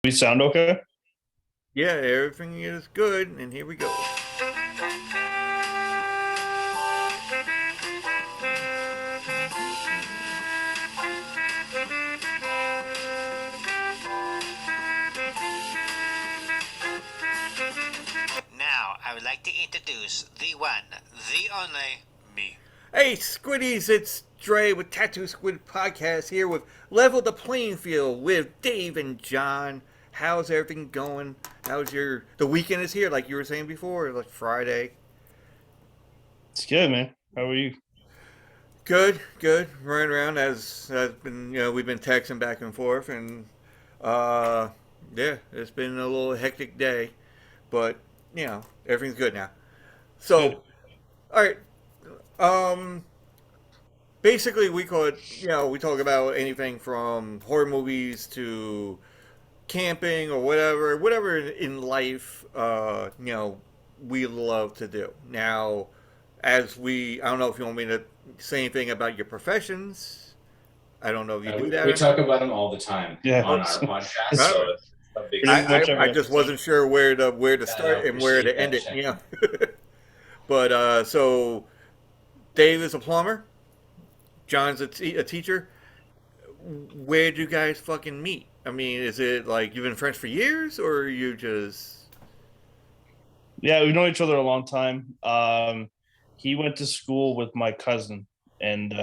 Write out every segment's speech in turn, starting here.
We sound okay? Yeah, everything is good, and here we go. Now, I would like to introduce the one, the only, me. Hey, Squiddies, it's Dre with Tattoo Squid Podcast here with Level the Playing Field with Dave and John. How's everything going? How's the weekend is here, like you were saying before, like Friday. It's good, man. How are you? Good, good. Running around as has been, we've been texting back and forth, and uh, yeah, it's been a little hectic day, but everything's good now. Good. So, all right, um, basically we could we talk about anything from horror movies to camping or whatever in life we love to do. Now, as we I don't know if you want me to say anything about your professions. I don't know if you do that We or not. talk about them all the time Yeah. on Oh, our podcast, all so right. it's a big Pretty secret. much I every just episode. wasn't sure where to Yeah, no, start and where appreciate to end that it, check-in. but so Dave is a plumber. John's a teacher. Where'd you guys fucking meet? I mean, is it like you've been friends for years, or you just? Yeah, we've known each other a long time. He went to school with my cousin, and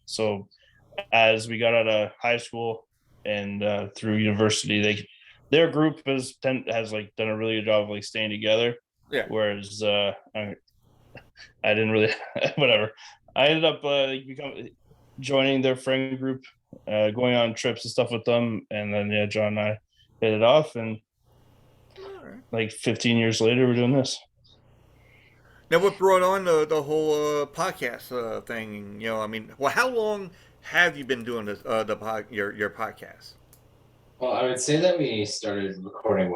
so as we got out of high school and through university, their group has like done a really good job of like staying together. Yeah. Whereas I didn't really whatever. I ended up joining their friend group, going on trips and stuff with them, and then yeah, John and I hit it off, and All right. like 15 years later, we're doing this. Now, what brought on the whole podcast thing? I mean, well, how long have you been doing this? Your podcast? Well, I would say that we started recording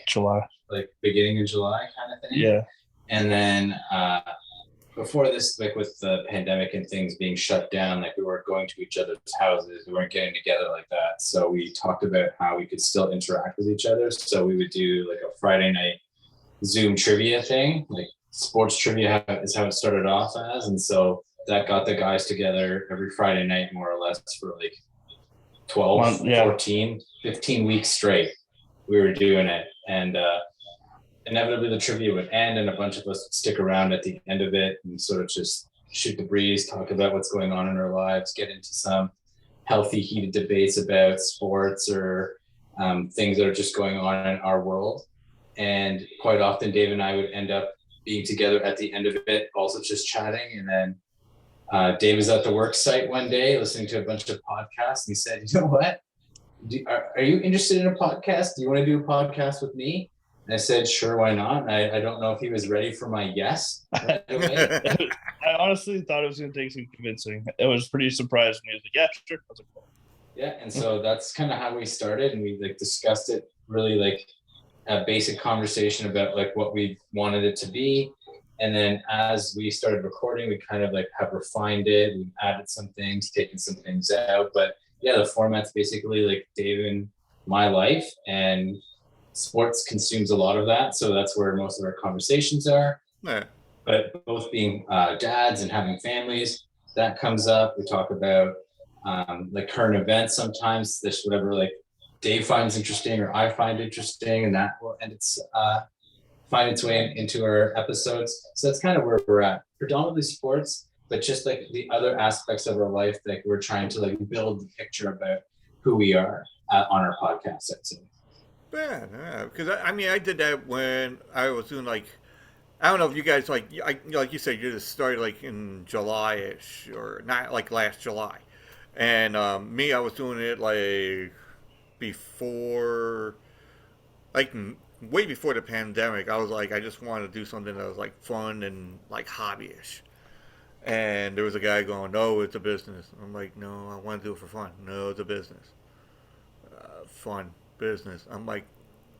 July. like beginning of July kind of thing, Yeah. and then before this, like with the pandemic and things being shut down, like we weren't going to each other's houses, we weren't getting together like that. So we talked about how we could still interact with each other. So we would do like a Friday night Zoom trivia thing, like sports trivia is how it started off as. And so that got the guys together every Friday night, more or less, for like 12, Yeah. 14, 15 weeks straight. We were doing it. And inevitably the trivia would end, and a bunch of us would stick around at the end of it and sort of just shoot the breeze, talk about what's going on in our lives, get into some healthy, heated debates about sports or things that are just going on in our world. And quite often, Dave and I would end up being together at the end of it, also just chatting. And then Dave was at the work site one day listening to a bunch of podcasts, and he said, "You know what? Are you interested in a podcast? Do you want to do a podcast with me?" And I said, "Sure, why not?" I don't know if he was ready for my yes right away. I honestly thought it was going to take some convincing. It was pretty surprised when he was like, "Yeah, sure." I was like, "Cool." Yeah, and so that's kind of how we started, and we like discussed it really like a basic conversation about like what we wanted it to be. And then as we started recording, we kind of like have refined it. We added some things, taken some things out. But yeah, the format's basically like Dave and my life, and sports consumes a lot of that. So that's where most of our conversations are. Yeah. But both being dads and having families, that comes up. We talk about like current events sometimes. There's whatever like Dave finds interesting or I find interesting, and that will find its way into our episodes. So that's kind of where we're at. Predominantly sports, but just like the other aspects of our life, like we're trying to like build the picture about who we are on our podcast. I'd say. Yeah, because I mean, I did that when I was doing like I don't know if you guys like you said you just started like in July-ish or not like last July, and me I was doing it like before like way before the pandemic. I was like I just wanted to do something that was like fun and like hobbyish. And there was a guy going, "No, it's a business." I'm like, "No, I want to do it for fun." "No, it's a business." Fun business. I'm like,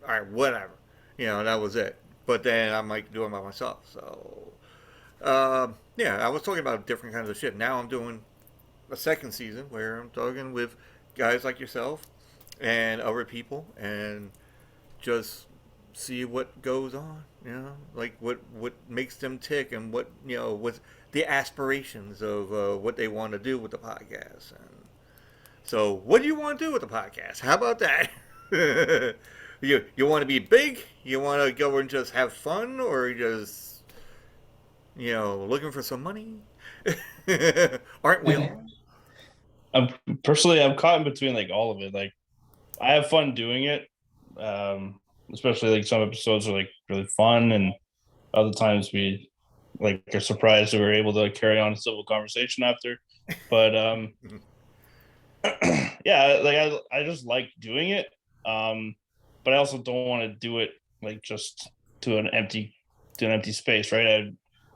"All right, whatever." That was it. But then I'm like doing it by myself. So yeah, I was talking about different kinds of shit. Now I'm doing a second season where I'm talking with guys like yourself and other people, and just see what goes on. Like what makes them tick, and what what the aspirations of what they want to do with the podcast. And so, what do you want to do with the podcast? How about that? You want to be big? You want to go and just have fun, or just looking for some money? Aren't we all? I'm caught in between like all of it. Like I have fun doing it, especially like some episodes are like really fun, and other times we like are surprised that we're able to carry on a civil conversation after. But yeah, like I just like doing it, but I also don't want to do it like just to an empty space, right? I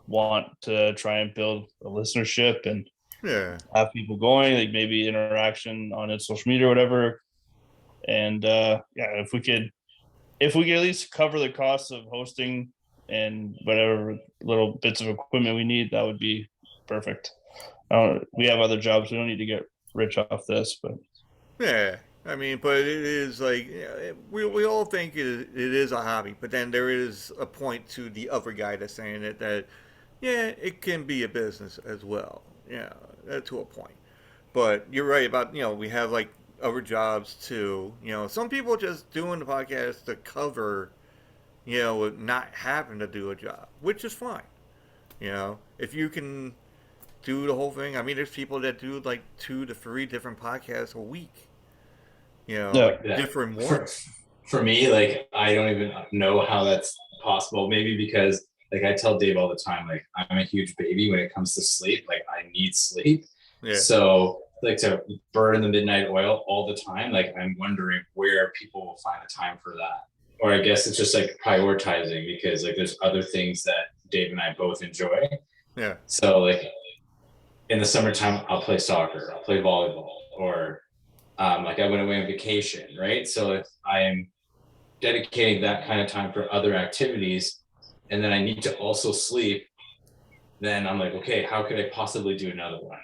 want to try and build a listenership and Yeah. have people going, like maybe interaction on its social media or whatever. And yeah, if we could at least cover the costs of hosting and whatever little bits of equipment we need, that would be perfect. We have other jobs. We don't need to get rich off this, but Yeah. I mean, but it is like we all think it is a hobby, but then there is a point to the other guy that's saying it that yeah, it can be a business as well. Yeah, to a point. But you're right about we have like other jobs too. Some people just doing the podcast to cover not having to do a job, which is fine. If you can do the whole thing. I mean, there's people that do like 2 to 3 different podcasts a week. yeah, Like Yeah. different For, ones. for me, like I don't even know how that's possible. Maybe because like I tell Dave all the time, like I'm a huge baby when it comes to sleep. Like I need sleep. Yeah. So like to burn the midnight oil all the time, like I'm wondering where people will find the time for that. Or I guess it's just like prioritizing because like there's other things that Dave and I both enjoy. Yeah. So like in the summertime, I'll play soccer, I'll play volleyball, or like I went away on vacation, right? So if I am dedicating that kind of time for other activities, and then I need to also sleep, then I'm like, okay, how could I possibly do another one?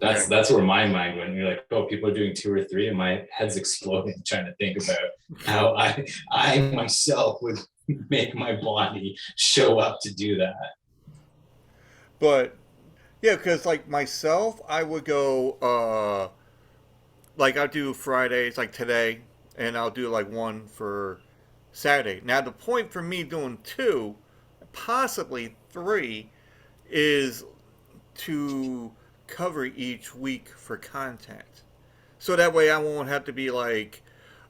That's where my mind went. You're like, oh, people are doing 2 or 3, and my head's exploding trying to think about how I myself would make my body show up to do that. But yeah, because like myself, I would go like I'll do Fridays like today, and I'll do like one for Saturday. Now the point for me doing 2, possibly 3, is to cover each week for content. So that way I won't have to be like,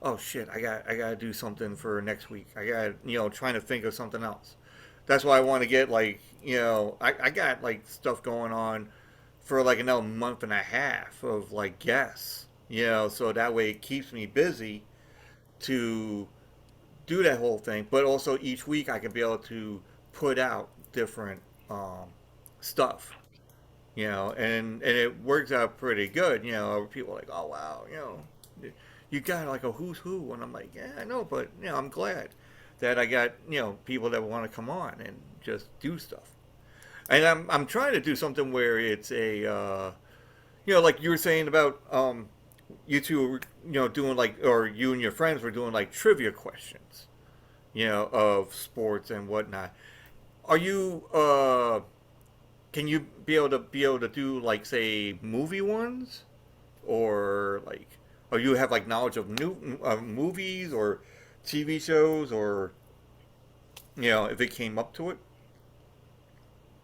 oh shit, I gotta do something for next week. I got trying to think of something else. That's why I want to get like I got like stuff going on for like another month and a half of like guests. So that way it keeps me busy to do that whole thing. But also each week I can be able to put out different stuff. And it works out pretty good. People are like, oh wow, you got like a who's who, and I'm like, yeah, I know, but I'm glad that I got people that want to come on and just do stuff. And I'm trying to do something where it's a like you were saying about you two were doing like, or you and your friends were doing like trivia questions, of sports and whatnot. Are you can you be able to do like say movie ones, or like, or you have like knowledge of new movies or TV shows, or if it came up to it?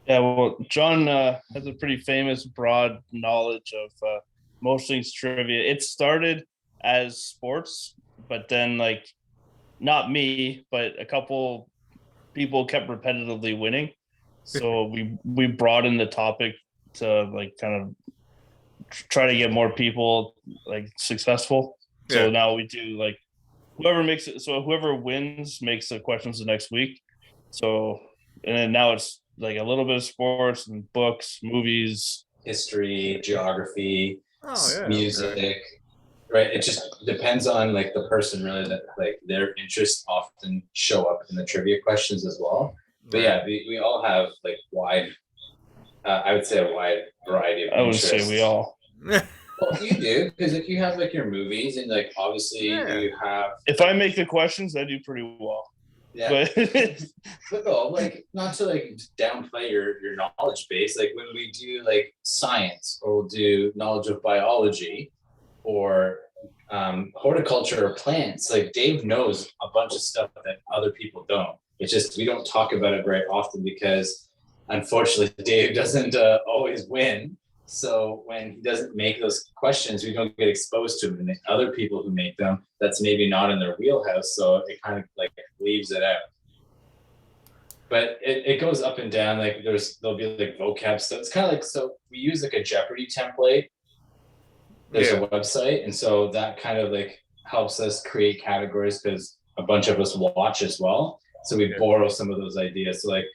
yeah. Well, John has a pretty famous, broad knowledge of most things trivia. It started as sports, but then like not me, but a couple people kept repetitively winning. So we broadened the topic to like kind of try to get more people like successful. So Yeah. now we do like whoever makes it. So whoever wins makes the questions the next week. So and then now it's like a little bit of sports and books, movies. History, geography, Oh yeah. music, Okay. right? It just depends on like the person really, that like their interests often show up in the trivia questions as well. But yeah, we all have like wide, I would say a wide variety of I would interests. say we all. Well, you do, because if you have like your movies and like obviously Yeah. you have If I make the questions, I do pretty well. yeah. But But no, like not to like downplay your knowledge base. Like when we do like science or we'll do knowledge of biology or horticulture or plants, like Dave knows a bunch of stuff that other people don't. It's just we don't talk about it very often because unfortunately Dave doesn't always win. So when he doesn't make those questions, we don't get exposed to them. And the other people who make them, that's maybe not in their wheelhouse. So it kind of like leaves it out. But it goes up and down. Like there'll be like vocab stuff. It's kind of like so we use like a Jeopardy template. There's a website, and so that kind of like helps us create categories because a bunch of us watch as well. So we borrow some of those ideas. So like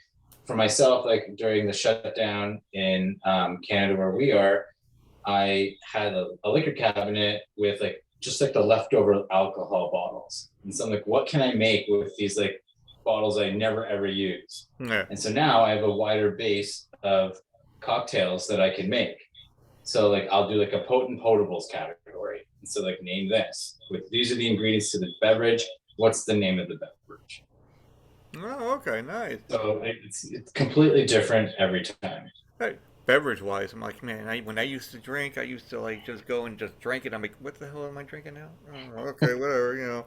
for myself, like during the shutdown in Canada where we are, I had a liquor cabinet with like just like the leftover alcohol bottles. And so I'm like, what can I make with these like bottles I never ever use? Yeah. And so now I have a wider base of cocktails that I can make. So like I'll do like a potent potables category. And so like name this. With these are the ingredients to the beverage. What's the name of the beverage? Oh, okay, nice. So it's completely different every time. Hey, beverage wise, I'm like, man, when I used to drink, I used to like just go and just drink it. I'm like, what the hell am I drinking now? Oh, okay, whatever,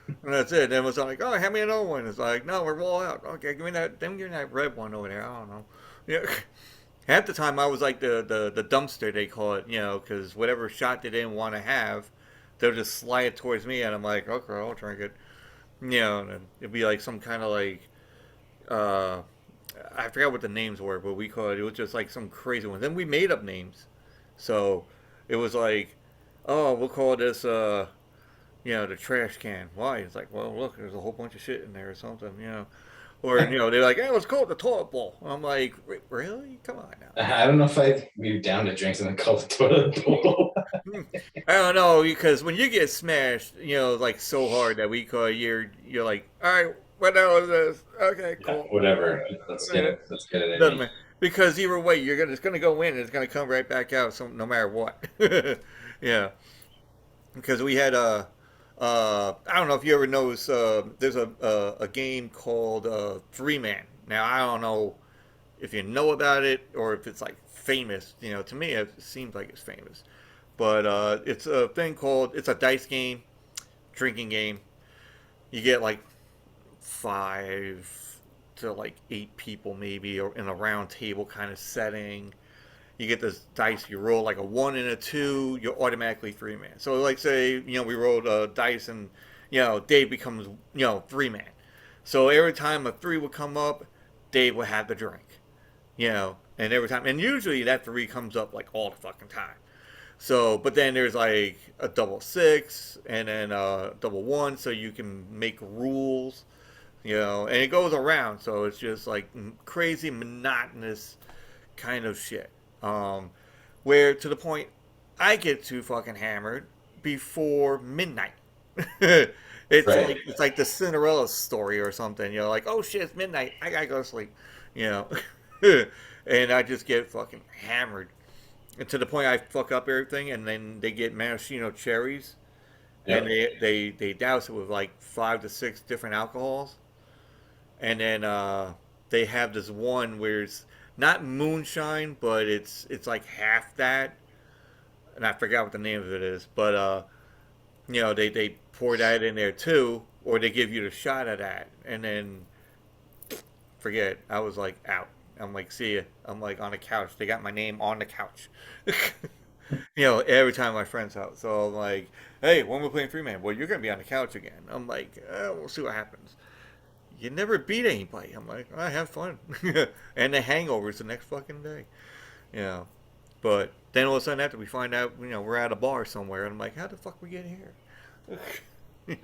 And that's it. Then it was like, oh, hand me another one. It's like, no, we're all out. Okay, give me that. Then give me that red one over there. I don't know. Yeah. Half the time I was like the dumpster they call it, because whatever shot they didn't want to have, they'll just slide it towards me, and I'm like, okay, I'll drink it. And it'd be like some kind of like uh, I forgot what the names were, but we called it. It was just like some crazy ones. Then we made up names, so it was like, oh, we'll call this the trash can. Why? It's like, well, look, there's a whole bunch of shit in there or something. Or they're like, hey, let's call it the toilet bowl. I'm like, really? Come on now. I don't know if I'd be down to drink something called the toilet bowl. I don't know because when you get smashed, like so hard that we call you're like, all right, what the hell is this? Okay, Yeah, cool. whatever. Let's get it. Let's get it in Doesn't me. matter. Because either way, it's gonna go in. And it's gonna come right back out. So no matter what, yeah. Because we had I don't know if you ever noticed. There's a game called Three Man. Now I don't know if you know about it or if it's like famous. To me it seems like it's famous. But it's a thing called it's a dice game, drinking game. You get like 5 to like 8 people maybe, or in a round table kind of setting. You get this dice. You roll like a 1 and a 2. You're automatically 3 man. So like say we rolled dice and Dave becomes 3 man. So every time a 3 would come up, Dave would have the drink. And every time, and usually that 3 comes up like all the fucking time. So, but then there's like a double 6 and then a double 1, so you can make rules, and it goes around. So it's just like crazy monotonous kind of shit. Where to the point I get too fucking hammered before midnight. Right. It's like the Cinderella story or something. Like, oh shit, it's midnight. I gotta go to sleep. You know, and I just get fucking hammered. And to the point I fuck up everything, and then they get maraschino cherries, and Yep. they douse it with like 5 to 6 different alcohols, and then they have this one where it's not moonshine, but it's like half that, and I forgot what the name of it is, but they pour that in there too, or they give you the shot of that, and then forget it. I was like out. I'm like, see ya. I'm like on the couch. They got my name on the couch. Every time my friend's out. So I'm like, hey, when we're playing 3 man, well, you're gonna be on the couch again. I'm like, we'll see what happens. You never beat anybody. I'm like, I have fun. And the hangovers the next fucking day. But then all of a sudden after we find out, we're at a bar somewhere, and I'm like, how the fuck we get here?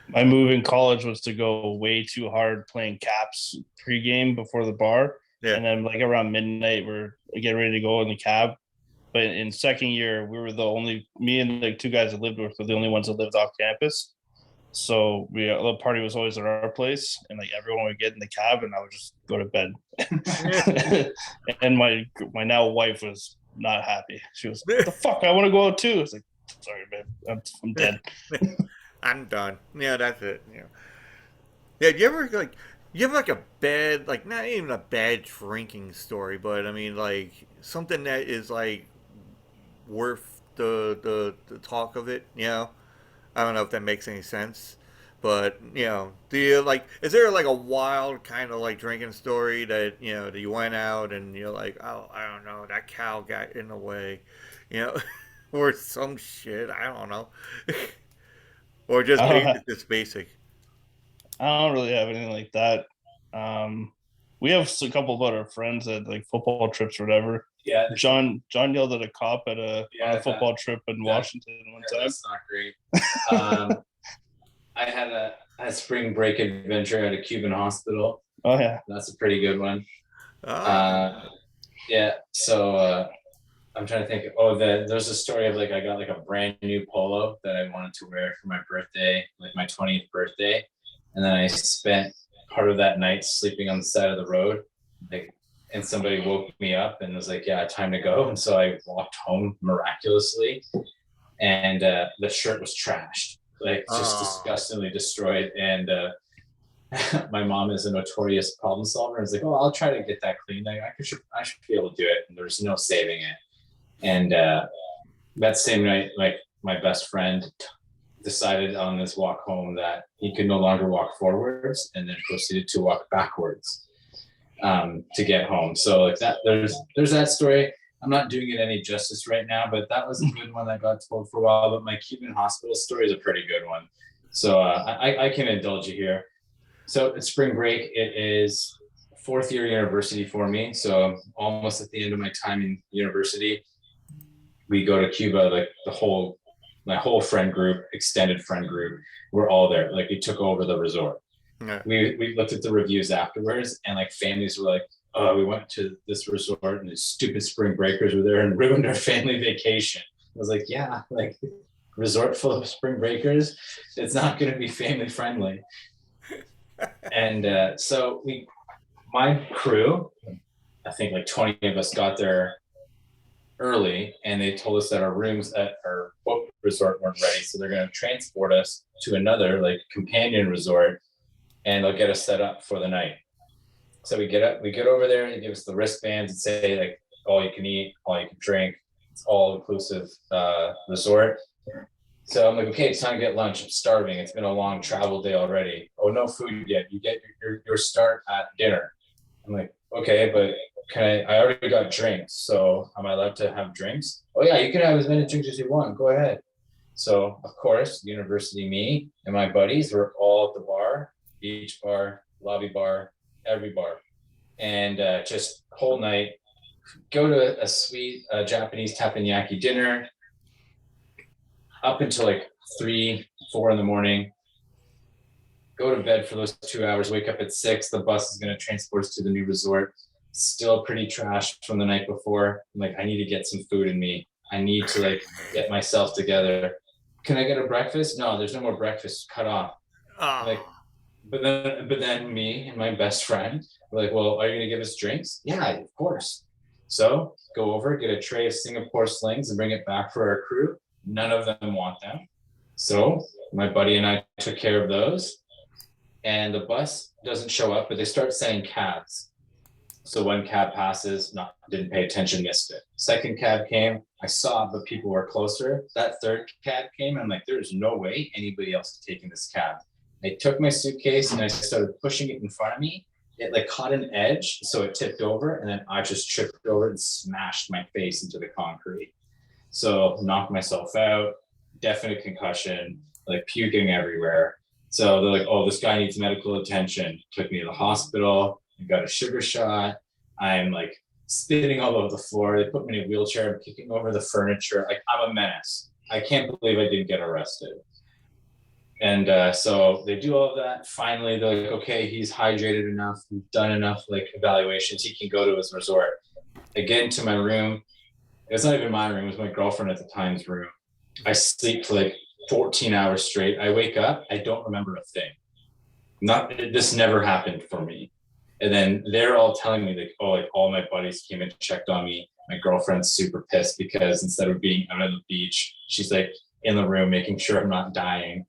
My move in college was to go way too hard playing caps pregame before the bar. Yeah. And then like around midnight, we're getting ready to go in the cab. But in second year, we were me and like 2 guys that lived with were the only ones that lived off campus. So the party was always at our place, and like everyone would get in the cab, and I would just go to bed. And my now wife was not happy. She was like, "The fuck, I want to go out too." It's like, "Sorry, babe, I'm dead." I'm done. Yeah, that's it. Yeah. Yeah. You have like a bad, like not even a bad drinking story, but I mean like something that is like worth the talk of it. You know, I don't know if that makes any sense, but you know, do you like? Is there like a wild kind of like drinking story that you know that you went out and you're like, oh, I don't know, that cow got in the way, you know, or some shit. I don't know, or I don't have, just basic. I don't really have anything like that. Um, we have a couple of other friends at like football trips or whatever. Yeah, John yelled at a cop at on yeah, a football trip in Washington one time. that's not great. I had a spring break adventure at a Cuban hospital. Oh yeah. That's a pretty good one. Ah, Yeah. So I'm trying to think. Oh, there's a story of like I got like a brand new polo that I wanted to wear for my birthday, like my 20th birthday, and then I spent part of that night sleeping on the side of the road, like, and somebody woke me up and was like, "Yeah, time to go." And so I walked home miraculously, and the shirt was trashed, like just ah, disgustingly destroyed, and my mom is a notorious problem solver. I was like, "Oh, I'll try to get that clean. Like, I should be able to do it." And there's no saving it. And that same night, like my best friend decided on this walk home that he could no longer walk forwards, and then proceeded to walk backwards to get home. So like that, there's that story. I'm not doing it any justice right now, but that was a good one that got told for a while. But my Cuban hospital story is a pretty good one. So I can indulge you here. So at spring break, it is fourth year university for me. So I'm almost at the end of my time in university. We go to Cuba, like my whole friend group, extended friend group, we're all there. Like we took over the resort. yeah. We looked at the reviews afterwards, and like families were like, "Oh, we went to this resort and the stupid spring breakers were there and ruined our family vacation." I was like, "Yeah, like resort full of spring breakers, it's not going to be family friendly." And so my crew, I think like 20 of us got there early, and they told us that our rooms at our boat resort weren't ready, so they're going to transport us to another like companion resort, and they'll get us set up for the night. So we get over there, and they give us the wristbands and say like all you can eat, all you can drink, it's all inclusive resort. So I'm like, okay, it's time to get lunch. I'm starving. It's been a long travel day already. Oh, no food yet. You get your start at dinner. I'm like, okay, but I already got drinks. So am I allowed to have drinks? Oh yeah, you can have as many drinks as you want. Go ahead. So of course, university me and my buddies were all at the bar, beach bar, lobby bar, every bar. And just whole night, go to a sweet Japanese teppanyaki dinner, up until like 3, 4 in the morning, go to bed for those 2 hours, wake up at 6. The bus is going to transport us to the new resort. Still pretty trashed from the night before. I'm like, I need to get some food in me. I need to like get myself together. Can I get a breakfast? No, there's no more breakfast. Cut off. Ah, Like, but then me and my best friend were like, well, are you going to give us drinks? Yeah, of course. So go over, get a tray of Singapore slings and bring it back for our crew. None of them want them. So my buddy and I took care of those. And the bus doesn't show up, but they start sending cabs. So one cab passes, didn't pay attention, missed it. Second cab came, I saw, but people were closer. That third cab came, and I'm like, there's no way anybody else is taking this cab. I took my suitcase and I started pushing it in front of me. It like caught an edge, so it tipped over, and then I just tripped over and smashed my face into the concrete. So knocked myself out, definite concussion, like puking everywhere. So they're like, oh, this guy needs medical attention. Took me to the hospital. I got a sugar shot. I'm like spitting all over the floor. They put me in a wheelchair. I'm kicking over the furniture. Like I'm a menace. I can't believe I didn't get arrested. And so they do all of that. Finally, they're like, okay, he's hydrated enough. We've done enough like evaluations. He can go to his resort. I get into my room. It's not even my room. It was my girlfriend at the time's room. I sleep for like 14 hours straight. I wake up. I don't remember a thing. This never happened for me. And then they're all telling me like, oh, like all my buddies came and checked on me. my girlfriend's super pissed because instead of being out on the beach, she's like in the room making sure I'm not dying.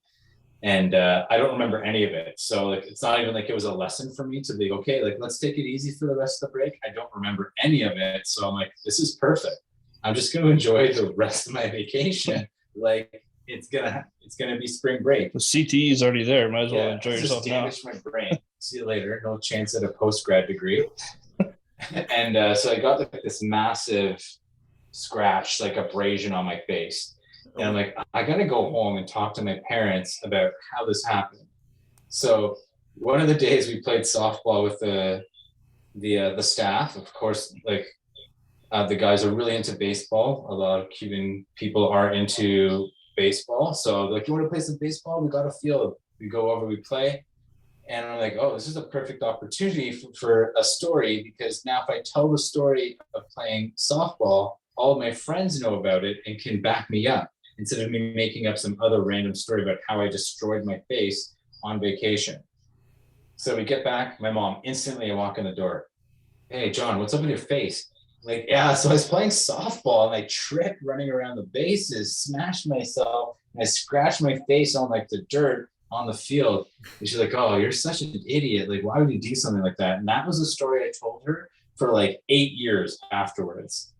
And I don't remember any of it. So like, it's not even like it was a lesson for me to be okay. Like, let's take it easy for the rest of the break. I don't remember any of it. So I'm like, this is perfect. I'm just going to enjoy the rest of my vacation. Like, it's gonna be spring break. The CTE is already there. Might as well enjoy yourself now. Just damaged my brain. See you later. No chance at a post-grad degree. And so I got like this massive scratch, like abrasion on my face. And I'm like, I gotta go home and talk to my parents about how this happened. So one of the days we played softball with the staff. Of course, like the guys are really into baseball. A lot of Cuban people are into baseball. So like, you want to play some baseball? We got a field. We go over, we play. And I'm like, oh, this is a perfect opportunity for a story, because now if I tell the story of playing softball, all of my friends know about it and can back me up, instead of me making up some other random story about how I destroyed my face on vacation. So we get back, my mom, instantly I walk in the door. Hey, John, what's up with your face? Like, yeah, so I was playing softball and I tripped running around the bases, smashed myself, and I scratched my face on like the dirt on the field. And she's like, oh, you're such an idiot. Like, why would you do something like that? And that was a story I told her for like 8 years afterwards.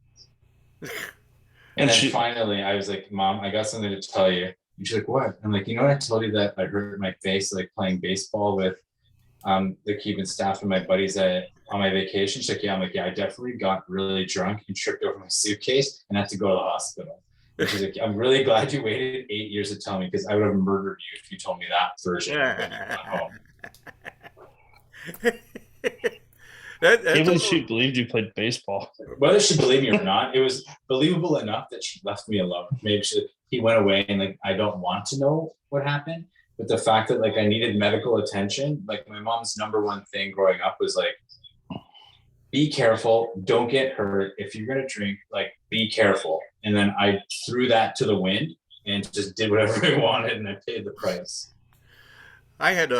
And then finally, I was like, Mom, I got something to tell you. And she's like, what? I'm like, you know what? I told you that I hurt my face like playing baseball with the Cuban staff and my buddies on my vacation. She's like, yeah. I'm like, yeah, I definitely got really drunk and tripped over my suitcase and had to go to the hospital. And she's like, I'm really glad you waited 8 years to tell me, because I would have murdered you if you told me that version when you got home. Even she believed you played baseball. Whether she believed me or not, it was believable enough that she left me alone. Maybe he went away and like, I don't want to know what happened. But the fact that like I needed medical attention, like my mom's number one thing growing up was like, be careful, don't get hurt. If you're going to drink, like, be careful. And then I threw that to the wind and just did whatever I wanted, and I paid the price. I had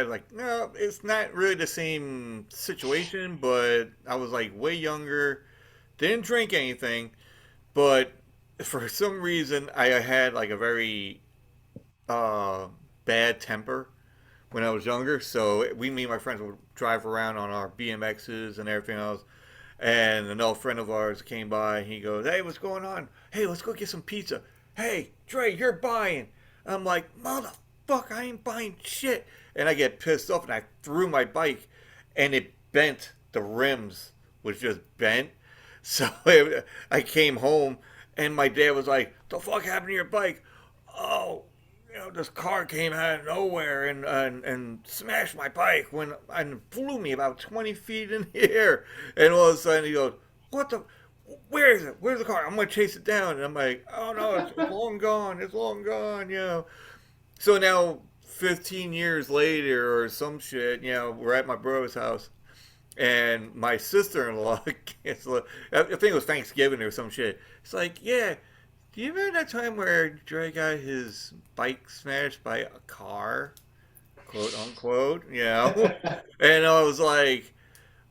like, no, it's not really the same situation, but I was like way younger, didn't drink anything, but for some reason I had like a very bad temper when I was younger. So me and my friends would drive around on our BMXs and everything else. And an old friend of ours came by and he goes, hey, what's going on? Hey, let's go get some pizza. Hey, Dre, you're buying. I'm like, motherfucker, I ain't buying shit. And I get pissed off and I threw my bike and it bent. The rims was just bent. So I came home and my dad was like, the fuck happened to your bike? Oh, this car came out of nowhere and smashed my bike and flew me about 20 feet in the air. And all of a sudden he goes, what the, where is it? Where's the car? I'm going to chase it down. And I'm like, oh no, it's long gone. It's long gone, So now 15 years later or some shit, we're at my brother's house. And my sister-in-law, I think it was Thanksgiving or some shit. It's like, yeah, do you remember that time where Dre got his bike smashed by a car, quote unquote? And I was like,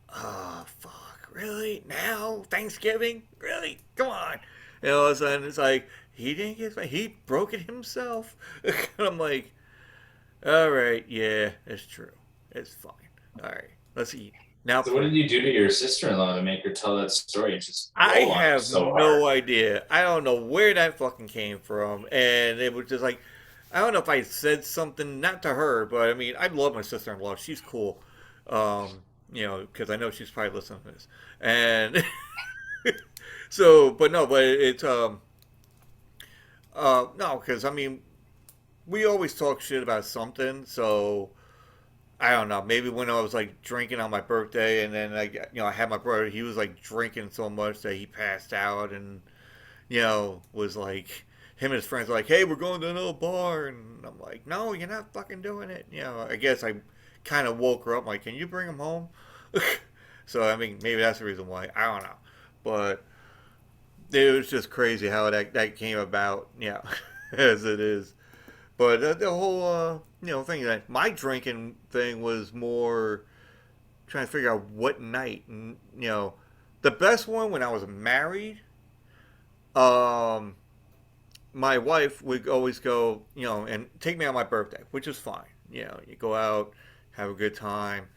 oh fuck, really? Now Thanksgiving? Really? Come on! And all of a sudden it's like he didn't get he broke it himself. And I'm like, all right, yeah, it's true, it's fine. All right, let's eat. Now, so what did you do to your sister-in-law to make her tell that story? I have no idea. I don't know where that fucking came from. And it was just like, I don't know if I said something, not to her, but I mean, I love my sister-in-law. She's cool. Because I know she's probably listening to this. And so, but it's, no, because I mean, we always talk shit about something. So, I don't know. Maybe when I was like drinking on my birthday, and then I had my brother. He was like drinking so much that he passed out, and was like him and his friends were like, "Hey, we're going to another bar," and I'm like, "No, you're not fucking doing it." I guess I kind of woke her up. Like, can you bring him home? So I mean, maybe that's the reason why. I don't know, but it was just crazy how that came about. As it is. But the whole, thing that my drinking thing was more trying to figure out what night, and The best one when I was married, um, my wife would always go, and take me on my birthday, which is fine. You go out, have a good time.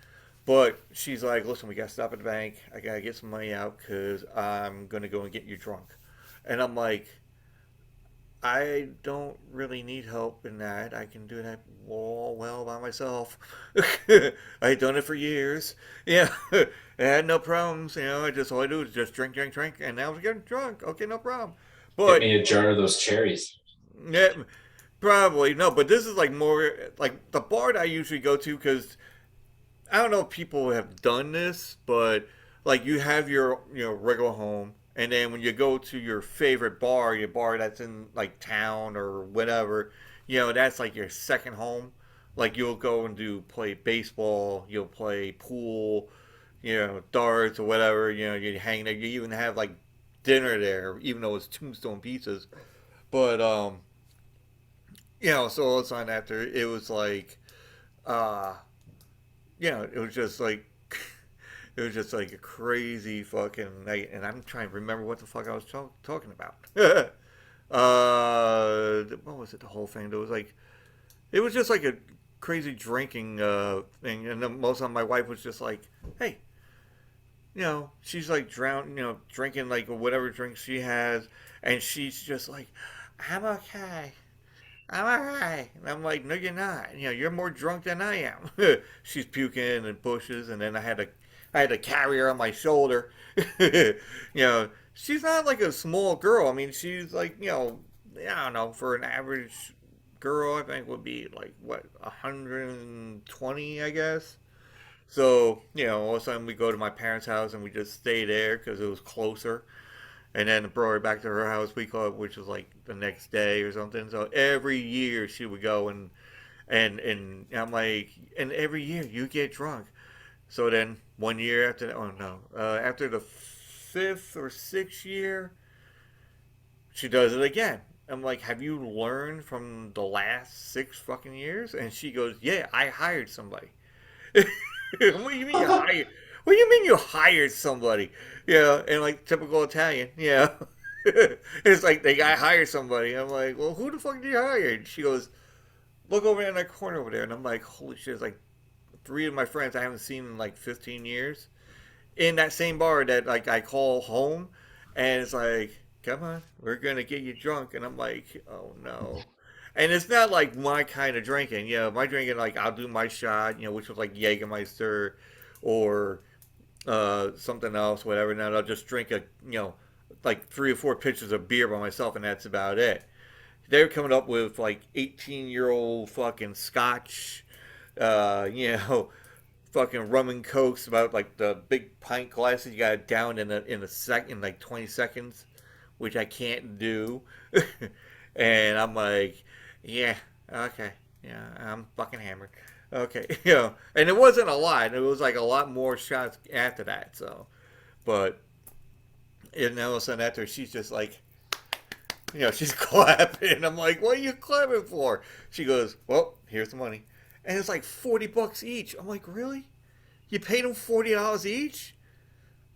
But she's like, listen, we got to stop at the bank. I got to get some money out because I'm going to go and get you drunk. And I'm like, I don't really need help in that. I can do that all well by myself. I've done it for years. Yeah, I had no problems. I just all I do is just drink, drink, drink, and now I'm getting drunk. Okay, no problem. Get But me a jar of those cherries. yeah, probably no. But this is like more like the bar that I usually go to because I don't know if people have done this, but like you have your regular home, and then when you go to your favorite bar, your bar that's in like town or whatever, that's like your second home. Like you'll go and do play baseball, you'll play pool, darts or whatever. You hang there. You even have like dinner there, even though it's Tombstone pizzas. But so all of a sudden after it was like, uh, it was just like it was just like a crazy fucking night, and I'm trying to remember what the fuck I was talking about. What was it? The whole thing. There was like it was just like a crazy drinking thing, and then most of my wife was just like, "Hey, she's like drowned, drinking like whatever drink she has, and she's just like, I'm okay." I'm alright. And I'm like, no, you're not. You're more drunk than I am. She's puking in bushes, and then I had to carry her on my shoulder. She's not like a small girl. I mean, she's like, I don't know, for an average girl, I think would be like what 120, I guess. So, all of a sudden we go to my parents' house and we just stay there because it was closer and then brought her back to her house. We call it, which was like the next day or something. So every year she would go and I'm like, and every year you get drunk. So then one year after, oh no, after the fifth or sixth year, she does it again. I'm like, have you learned from the last 6 fucking years? And she goes, yeah, I hired somebody. What do you mean you hired? What do you mean you hired somebody? Yeah, and like typical Italian. Yeah, it's like they got hired somebody. I'm like, well, who the fuck did you hire? And she goes, look over in that corner over there. And I'm like, holy shit! It's like three of my friends I haven't seen in like 15 years in that same bar that like I call home, and it's like, come on, we're gonna get you drunk. And I'm like, oh no. And it's not like my kind of drinking. My drinking, like, I'll do my shot, which was like Jägermeister or something else, whatever. And then I'll just drink like 3 or 4 pitchers of beer by myself, and that's about it. They're coming up with like 18-year-old fucking scotch, fucking rum and cokes about like the big pint glasses you got down in like 20 seconds, which I can't do. And I'm like, yeah, okay, yeah, I'm fucking hammered. Okay, and it wasn't a lot. It was like a lot more shots after that. So, but and all of a sudden after, she's just like, she's clapping. And I'm like, what are you clapping for? She goes, well, here's the money, and it's like $40 each. I'm like, really? You paid them $40 each?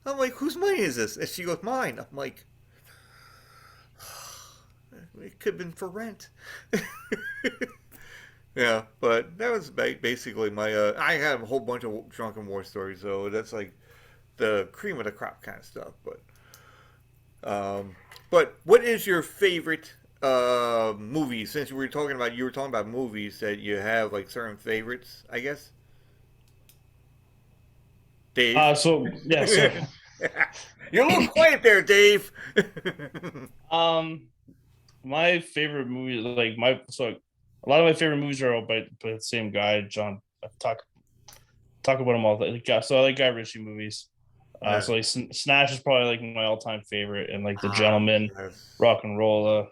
I'm like, whose money is this? And she goes, mine. I'm like, it could have been for rent. Yeah, but that was basically my. I have a whole bunch of drunken war stories, so that's like the cream of the crop kind of stuff. But what is your favorite movie? Since you were talking about movies that you have like certain favorites, I guess. Dave, So yeah, so you're a little quiet there, Dave. um, my favorite movies, like a lot of my favorite movies are all by the same guy, John. I talk about them all. Like, so I like Guy Ritchie movies. Yeah. So like Snatch is probably like my all-time favorite, and like The Ah, Gentleman, yes. Rock and Rolla.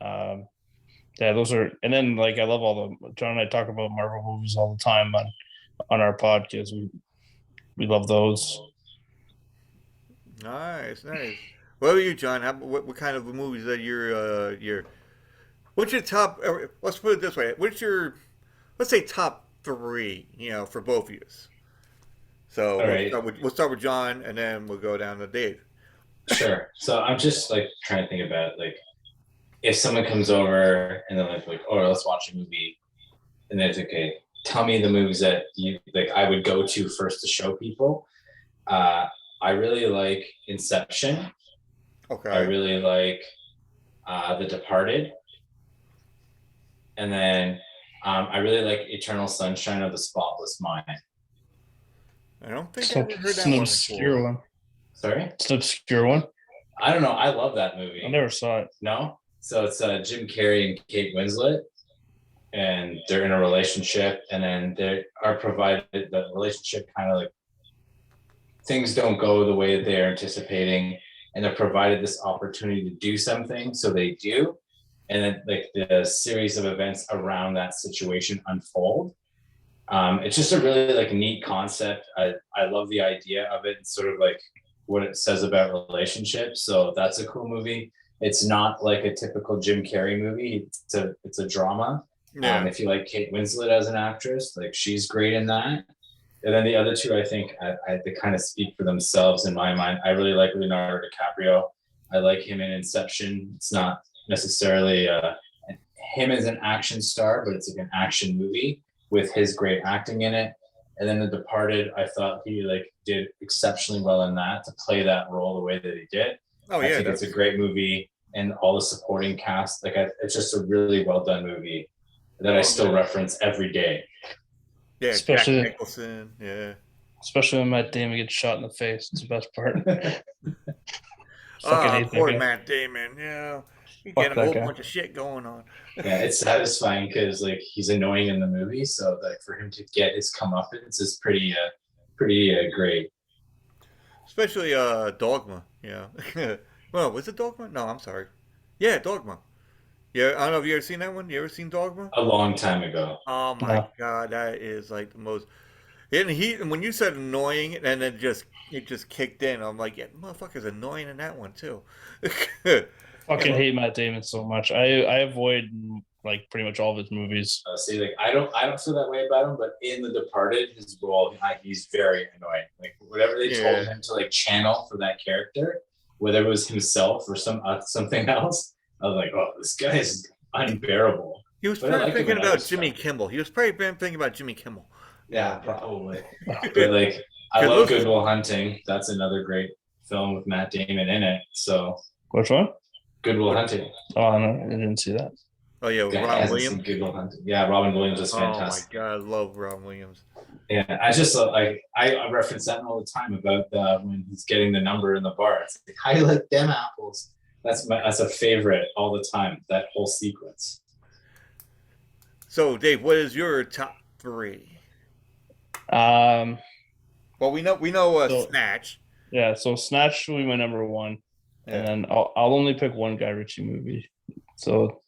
Yeah, those are, and then like I love all the John and I talk about Marvel movies all the time on our podcast. We love those. Nice, nice. What about you, John? What kind of movies that your what's your top? Let's put it this way. What's your let's say top three? For both of you. So All right. we'll start with John, and then we'll go down to Dave. Sure. So I'm just like trying to think about like if someone comes over and they're like, oh, let's watch a movie, and then it's okay. Tell me the movies that you like. I would go to first to show people. Uh, I really like Inception. I Okay. really like The Departed, and then I really like Eternal Sunshine of the Spotless Mind. I don't think I So ever heard it's that an one obscure before. one. Sorry, It's an obscure one. I don't know. I love that movie. I never saw it. No, so it's Jim Carrey and Kate Winslet, and they're in a relationship, and then they are provided the relationship kind of like things don't go the way that they're anticipating, and they're provided this opportunity to do something, so they do, and then like the series of events around that situation unfold. It's just a really like neat concept. I love the idea of it and sort of like what it says about relationships. So that's a cool movie. It's not like a typical Jim Carrey movie. It's a drama. Yeah. If you like Kate Winslet as an actress, like she's great in that. And then the other two, I think, they kind of speak for themselves in my mind. I really like Leonardo DiCaprio. I like him in Inception. It's not necessarily him as an action star, but it's like an action movie with his great acting in it. And then The Departed, I thought he like did exceptionally well in that to play that role the way that he did. Oh I yeah. think it's a great movie, and all the supporting cast. It's just a really well done movie that I still reference every day. Yeah. Especially- Jack Nicholson. Yeah. Especially when Matt Damon gets shot in the face. It's the best part. Fucking hate that Poor guy. Matt Damon. Yeah. He Fuck got a that whole guy. bunch of shit going on. Yeah, it's satisfying because like he's annoying in the movie, so like for him to get his comeuppance is pretty great. Especially Dogma. Yeah. Well, was it Dogma? No, I'm sorry. Yeah, Dogma. Yeah, I don't know if you ever seen that one. You ever seen Dogma? A long time ago. Oh my No. god, that is like the most. And when you said annoying, and then it just kicked in. I'm like, yeah, motherfucker's annoying in that one too. Fucking Yeah. hate Matt Damon so much. I avoid like pretty much all of his movies. See, like I don't feel that way about him, but in The Departed, his role, he's very annoying. Like whatever they told him to like channel for that character, whether it was himself or something else, I was like, oh, this guy is unbearable. He was But I probably like him thinking in about other Jimmy stuff. Kimmel. He was probably thinking about Jimmy Kimmel. Yeah, probably. But like, I love Good Will Hunting. That's another great film with Matt Damon in it. So Which one? Good Will Hunting. Oh no, I didn't see that. Oh yeah, with Guy Robin hasn't seen Williams. Good Will Hunting. Yeah, Robin Williams is Oh my fantastic. god, I love Robin Williams. Yeah, I just I reference that all the time about when he's getting the number in the bar. It's like, how you like them apples? That's a favorite all the time. That whole sequence. So Dave, what is your top three? Um, Well, we know So- Snatch. yeah. So Snatch will be my number one, and then I'll only pick one Guy Ritchie movie. So,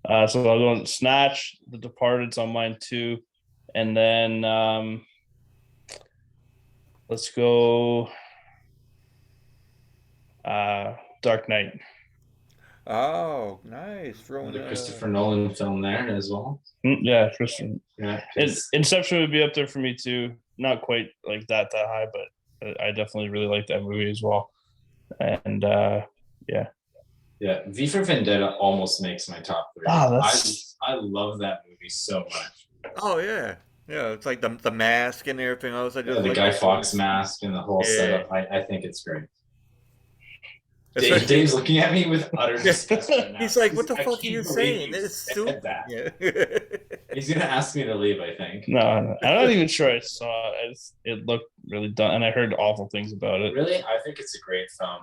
I'll go on Snatch. The Departed's on mine too, and then let's go. Dark Knight. Oh, nice. Throwing The Christopher Nolan film there as well. Yeah, Christian. Yeah, Inception would be up there for me too. Not quite like that high, but I definitely really like that movie as well. And yeah. Yeah, V for Vendetta almost makes my top three. I love that movie so much. Oh yeah, yeah. It's like the mask and everything else. The Guy Fawkes mask and the whole setup. I think it's great. Dave's looking at me with utter disgust right now. He's like, "What the I fuck are can't you believe saying? you It's said stupid." that. Yeah. He's gonna ask me to leave, I think. No, I'm not even sure I saw it. It looked really done, and I heard awful things about it. Really, I think it's a great film.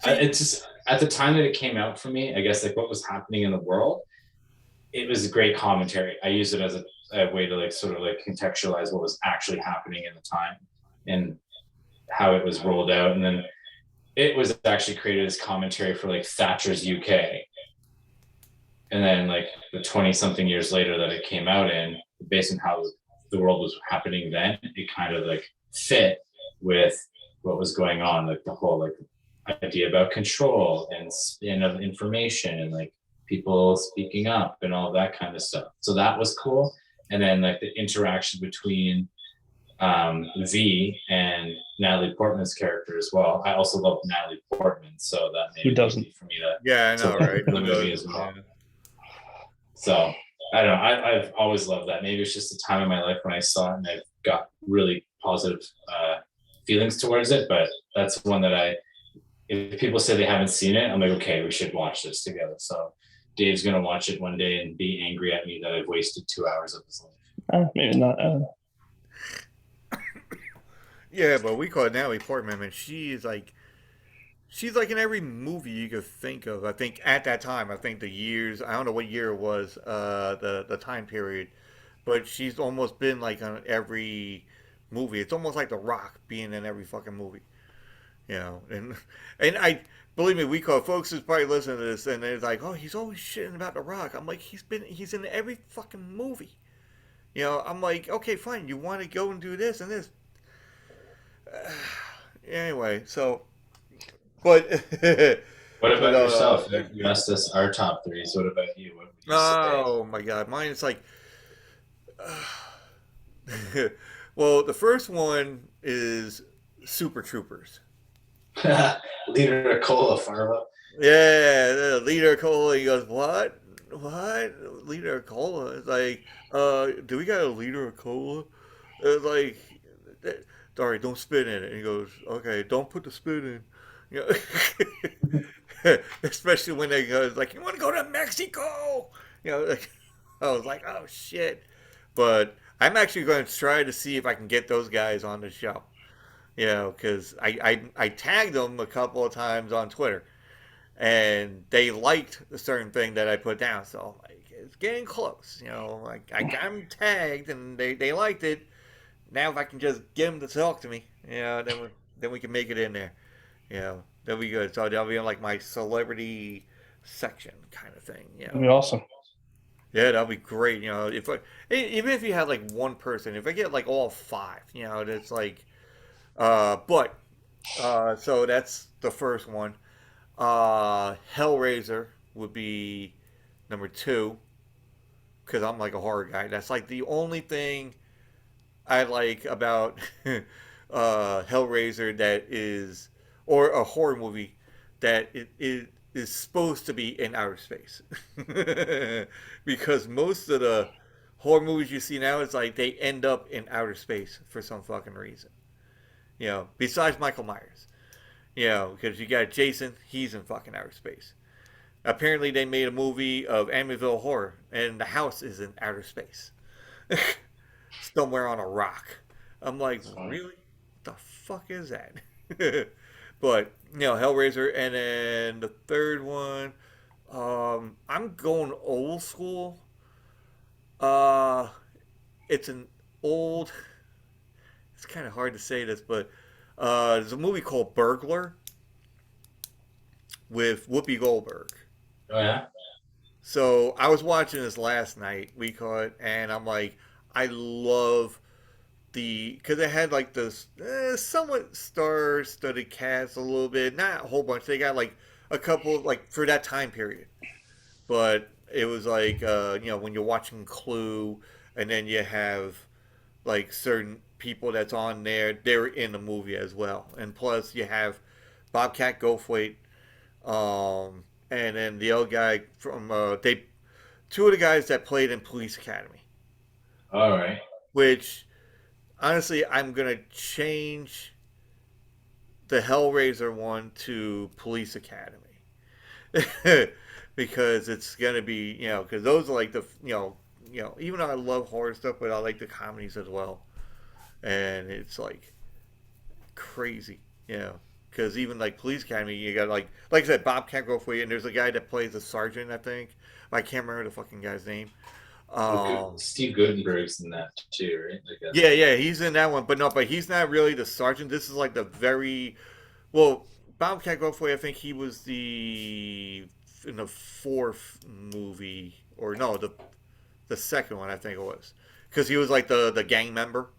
It's just at the time that it came out for me, I guess like what was happening in the world, it was a great commentary. I use it as a way to like sort of like contextualize what was actually happening in the time and how it was rolled out, and then it was actually created as commentary for like Thatcher's UK. And then like the 20 something years later that it came out in, based on how the world was happening then, it kind of like fit with what was going on, like the whole like idea about control and spin of information and like people speaking up and all that kind of stuff. So that was cool. And then like the interaction between V and Natalie Portman's character as well. I also love Natalie Portman, so that made Who it doesn't? easy for me Yeah, I to know, love right? the movie as well. Yeah. So I don't know. I've always loved that. Maybe it's just a time in my life when I saw it and I've got really positive feelings towards it. But that's one that if people say they haven't seen it, I'm like, okay, we should watch this together. So Dave's gonna watch it one day and be angry at me that I've wasted 2 hours of his life. Maybe not. Yeah, but we call it Natalie Portman, and she's like in every movie you could think of. I think at that time, I think the years, I don't know what year it was, the time period, but she's almost been like on every movie. It's almost like The Rock being in every fucking movie, you know. And I believe me, we call folks who's probably listening to this, and they're like, oh, he's always shitting about The Rock. I'm like, he's in every fucking movie. You know, I'm like, okay, fine. You want to go and do this and this. Anyway, so, but What about yourself? You asked us our top threes. What about you? What would you say? Oh my god, mine is like, well, the first one is Super Troopers. Leader Cola Farva. Yeah, the leader Cola. He goes, what? What? Leader Cola? It's like, do we got a leader of cola? It's like, sorry, don't spit in it. And he goes, okay, don't put the spit in. You know, especially when they go like, you want to go to Mexico? You know, like, I was like, oh shit. But I'm actually going to try to see if I can get those guys on the show. You know, because I tagged them a couple of times on Twitter, and they liked a certain thing that I put down. So like, it's getting close. You know, like I got them tagged, and they liked it. Now if I can just get them to talk to me, you know, then we can make it in there. You know, that'll be good. So that'll be in like my celebrity section kind of thing. You That'd know. be awesome. Yeah, that'd be great. You know, even if you had like one person, if I get like all five, you know, it's like, so that's the first one. Hellraiser would be number two because I'm like a horror guy. That's like the only thing I like about Hellraiser that is, or a horror movie that it is supposed to be in outer space. Because most of the horror movies you see now, it's like they end up in outer space for some fucking reason. You know, besides Michael Myers. You know, because you got Jason, he's in fucking outer space. Apparently, they made a movie of Amityville Horror, and the house is in outer space. Somewhere on a rock. I'm like, really? What the fuck is that? But, you know, Hellraiser, and then the third one, I'm going old school. Uh, it's an old, it's kind of hard to say this, but there's a movie called Burglar with Whoopi Goldberg. Oh yeah. So I was watching this last night, we call it, and I'm like, I love because it had like this somewhat star-studded cast a little bit, not a whole bunch. They got like a couple like for that time period, but it was like you know, when you're watching Clue, and then you have like certain people that's on there, they're in the movie as well, and plus you have Bobcat Goldthwait, and then the other guy from they two of the guys that played in Police Academy. All right. Which, honestly, I'm gonna change the Hellraiser one to Police Academy because it's gonna be, you know, because those are like the, you know, even though I love horror stuff, but I like the comedies as well, and it's like crazy, you know. Because even like Police Academy, you got like I said, Bob can't go for you, and there's a guy that plays the sergeant, I think. I can't remember the fucking guy's name. Steve Guttenberg's in that too, right? Like yeah, he's in that one, but he's not really the sergeant. This is like the very well. Bob can't go for you. I think he was in the fourth movie, or no, the second one. I think it was because he was like the gang member.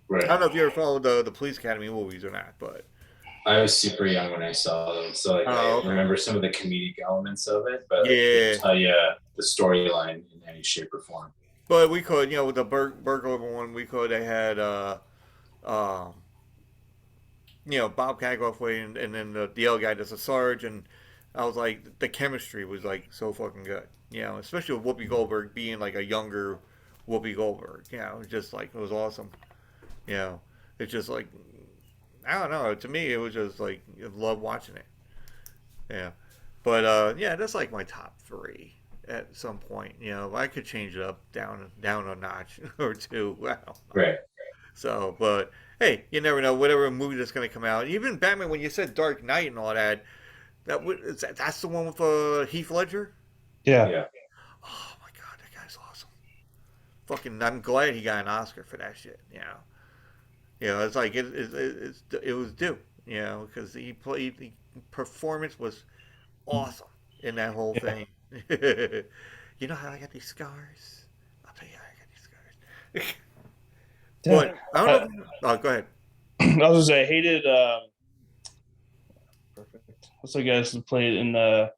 right. I don't know if you ever followed the Police Academy movies or not, but I was super young when I saw them, so like I remember some of the comedic elements of it, but I yeah, couldn't tell you the storyline in any shape or form. But we could, with the burglar one, we could have had um, Bob Cagloff and then the other guy that's a Sarge, and I was like, the chemistry was like so fucking good. Especially with Whoopi Goldberg being like a younger Whoopi Goldberg. Just like it was awesome. You know, it's just like I don't know. To me, it was just like I love watching it. Yeah, but yeah, that's like my top three at some point. I could change it up down a notch or two. I don't know. Right. So, but hey, you never know. Whatever movie that's going to come out, even Batman. When you said Dark Knight and all that, that's the one with Heath Ledger. Yeah. Yeah. Oh my god, that guy's awesome. Fucking, I'm glad he got an Oscar for that shit. It's like it was due. Because he played the performance was awesome in that whole Yeah. thing. You know how I got these scars? I'll tell you how I got these scars. Yeah. But I don't know. I, Oh, go ahead. I was gonna say I hated perfect. What's the guys who played in the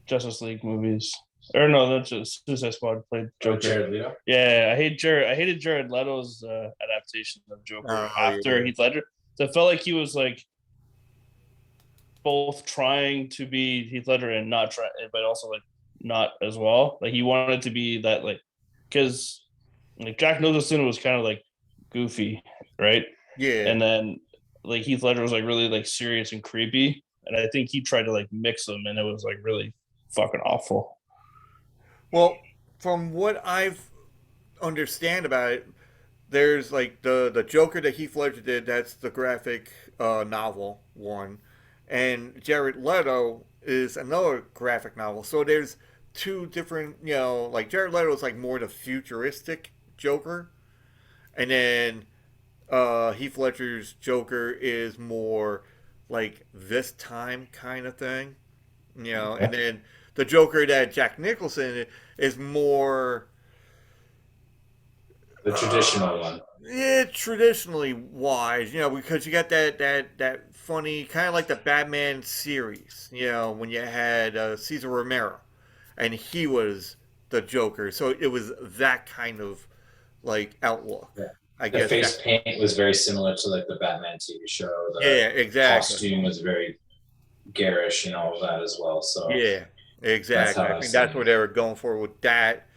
Justice League movies? Or no, that's just Suicide Squad played Oh, Joker. Jared Leto. Yeah, I hated Jared Leto's adaptation of Joker Oh after yeah, Heath Ledger. So I felt like he was like both trying to be Heath Ledger and not try, but also like not as well. Like he wanted to be that like because like Jack Nicholson was kind of like goofy, right? yeah. And then like Heath Ledger was like really like serious and creepy, and I think he tried to like mix them, and it was like really fucking awful. Well, from what I've understand about it, there's like the Joker that Heath Ledger did. That's the graphic novel one, and Jared Leto is another graphic novel. So there's two different. Like Jared Leto is like more the futuristic Joker, and then Heath Ledger's Joker is more like this time kind of thing. And then the Joker that Jack Nicholson is more The traditional one. yeah, traditionally wise, because you got that funny kind of like the Batman series, when you had Cesar Romero, and he was the Joker, so it was that kind of like outlook, Yeah. I The guess. face paint was very similar to like the Batman TV show. The Yeah, exactly. costume was very garish and all of that as well. So Yeah, that's exactly. how I I think see that's what it. they were going for with that,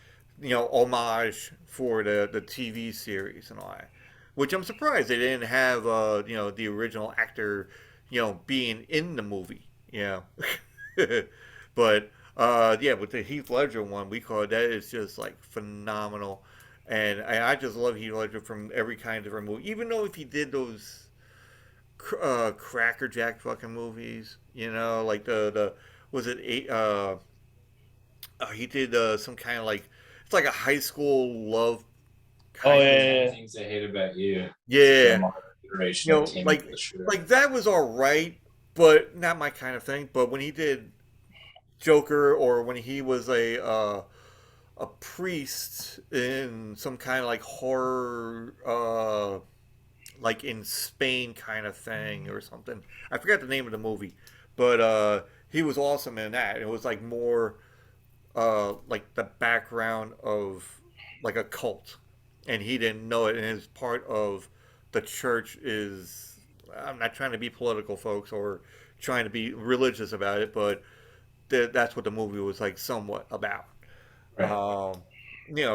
homage for the TV series and all that. Which I'm surprised they didn't have, the original actor, being in the movie. But yeah, with the Heath Ledger one, we call it, that is just like phenomenal, and I just love Heath Ledger from every kind of different movie. Even though if he did those Cracker Jack fucking movies, like the was it he did some kind of like it's like a high school love Oh kind of. yeah, 10 yeah, Things I Hate About You. It's like a Yeah, modern iteration of Taming of like the Shrew. that was all right, but not my kind of thing. But when he did Joker, or when he was a priest in some kind of like horror, like in Spain kind of thing or something. I forgot the name of the movie, but he was awesome in that. It was like more like the background of like a cult, and he didn't know it. And his part of the church is. I'm not trying to be political, folks, or trying to be religious about it, but that's what the movie was like somewhat about. Right.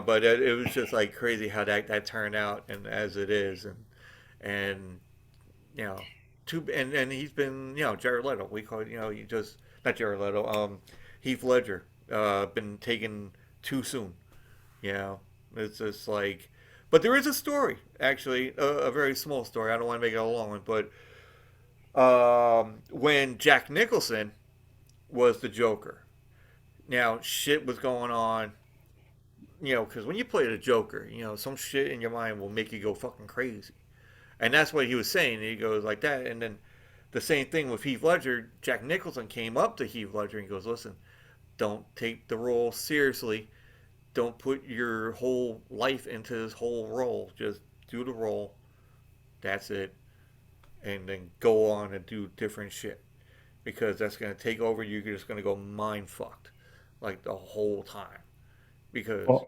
But it was just like crazy how that turned out, and as it is, and you know, and he's been Jared Leto. We call it you just not Jared Leto. Heath Ledger been taken too soon. You know, it's just like, but there is a story actually, a very small story. I don't want to make it a long one, but when Jack Nicholson was the Joker, now shit was going on. Because when you play the Joker, some shit in your mind will make you go fucking crazy. And that's what he was saying. He goes like that. And then the same thing with Heath Ledger. Jack Nicholson came up to Heath Ledger and goes, listen, don't take the role seriously. Don't put your whole life into this whole role. Just do the role. That's it. And then go on and do different shit. Because that's going to take over you. You're just going to go mind fucked like the whole time. Because, well,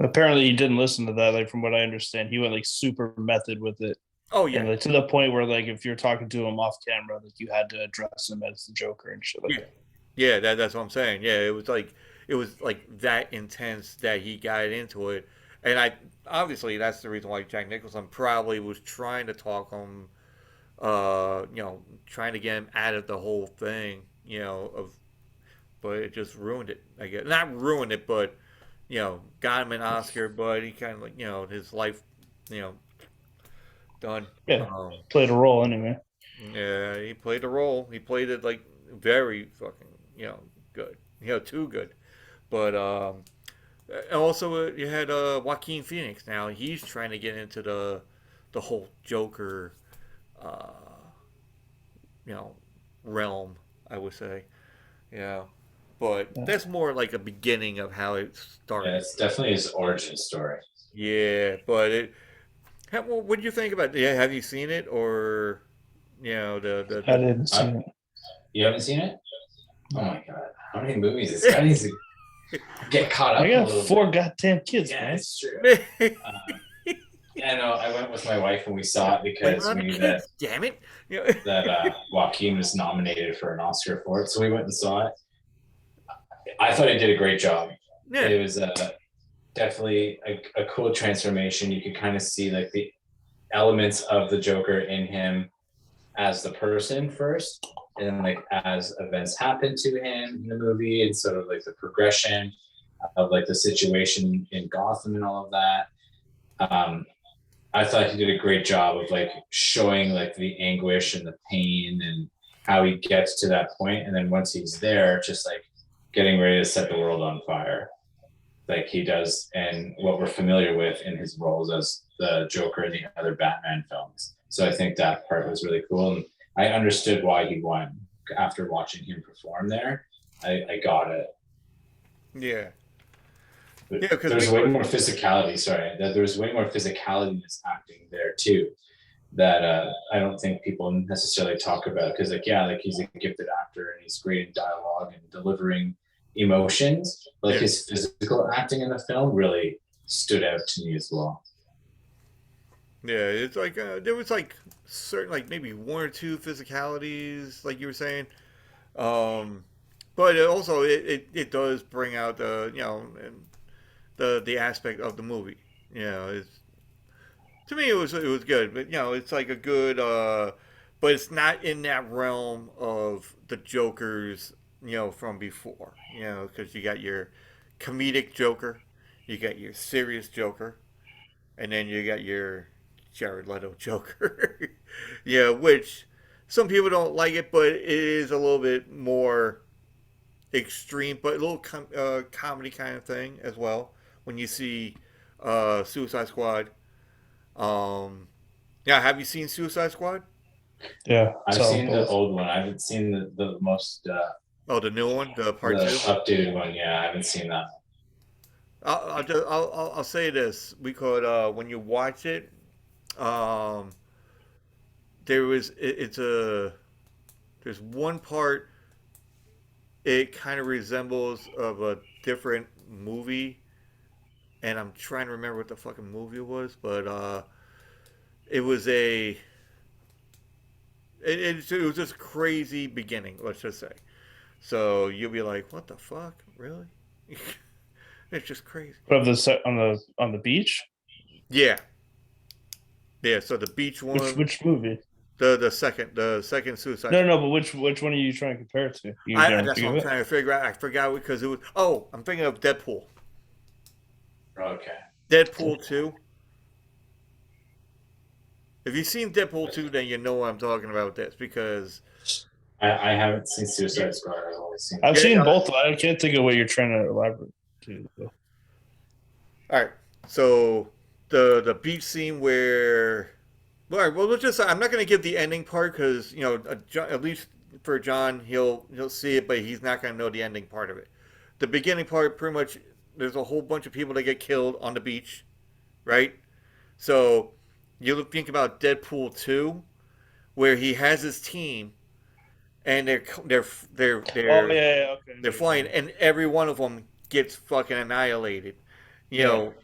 Apparently, he didn't listen to that. Like from what I understand, he went like super method with it, Oh and yeah, like to the point where like if you're talking to him off camera, like you had to address him as the Joker and shit like yeah, that. yeah. That's what I'm saying. Yeah, it was like that intense that he got into it, and I obviously that's the reason why Jack Nicholson probably was trying to talk him, trying to get him out of the whole thing, but it just ruined it. I guess not ruined it, but got him an Oscar, but he kind of like his life, you know, done. Yeah, played a role anyway. Yeah, he played the role. He played it like very fucking, good. Too good. But and also you had Joaquin Phoenix. Now he's trying to get into the whole Joker, uh, you know, realm. I would say, yeah. But Yeah. that's more like a beginning of how it Yeah, started. it's definitely his origin story. Yeah, but what do you think about? Yeah, have you seen it or I didn't see Uh, it. you haven't seen it? Oh No. my god, how many movies? This guy needs to get caught I up a got little four bit. goddamn kids, Yeah, man. it's true. the? Yeah, no, I went with my wife and we saw it Blame it because on we the knew kids, damn it! Yeah. that Joaquin was nominated for an Oscar for it, so we went and saw it. I thought he did a great job. Yeah. It was definitely a cool transformation. You could kind of see like the elements of the Joker in him as the person first, and then like as events happen to him in the movie, and sort of like the progression of like the situation in Gotham and all of that. I thought he did a great job of like showing like the anguish and the pain and how he gets to that point, and then once he's there, just like getting ready to set the world on fire, like he does, and what we're familiar with in his roles as the Joker in the other Batman films. So I think that part was really cool, and I understood why he won after watching him perform there. I got it. Yeah. But Yeah, because there's way more physicality. Sorry, there's way more physicality in his acting there too. That I don't think people necessarily talk about because, like, yeah, like he's a gifted actor and he's great in dialogue and delivering emotions. But, like yeah. his physical acting in the film really stood out to me as well. Yeah, it's like there was like certain like maybe one or two physicalities, like you were saying. Um, but it does bring out the and the aspect of the movie. It's to me it was good, but it's like a good but it's not in that realm of the Jokers from before. Because you got your comedic Joker, you got your serious Joker, and then you got your Jared Leto Joker. Yeah, which some people don't like it, but it is a little bit more extreme, but a little comedy kind of thing as well. When you see Suicide Squad, um, yeah, have you seen Suicide Squad? Yeah, I've so seen the both. old one. I haven't seen the most Oh, the new one, the part the two. updated one. Yeah, I haven't seen that. I'll say this because when you watch it, um, it's a there's one part it kind of resembles of a different movie, and I'm trying to remember what the fucking movie was, but it was it was just crazy beginning, let's just say. So you'll be like, what the fuck, really? It's just crazy. Of the set on the beach. Yeah, yeah. So the beach one, Which movie? the second Suicide No, no, Squad. no. But which one are you trying to compare it to? You don't That's think what of I'm it? trying to figure out. I forgot because it was. Oh, I'm thinking of Deadpool. Okay. Deadpool 2. If you've seen Deadpool 2, then you know what I'm talking about with this because I haven't seen Suicide Squad. I've only seen I've that. yeah. seen both. I can't think of what you're trying to elaborate to. Though. All right. So the beach scene where, all right. Well, let's just. I'm not going to give the ending part because at least for John, he'll see it, but he's not going to know the ending part of it. The beginning part, pretty much, there's a whole bunch of people that get killed on the beach, right? So you think about Deadpool 2, where he has his team and they're they're Oh they're yeah, yeah, okay. I know they're what you're flying, talking and every one of them gets fucking annihilated. You about. know,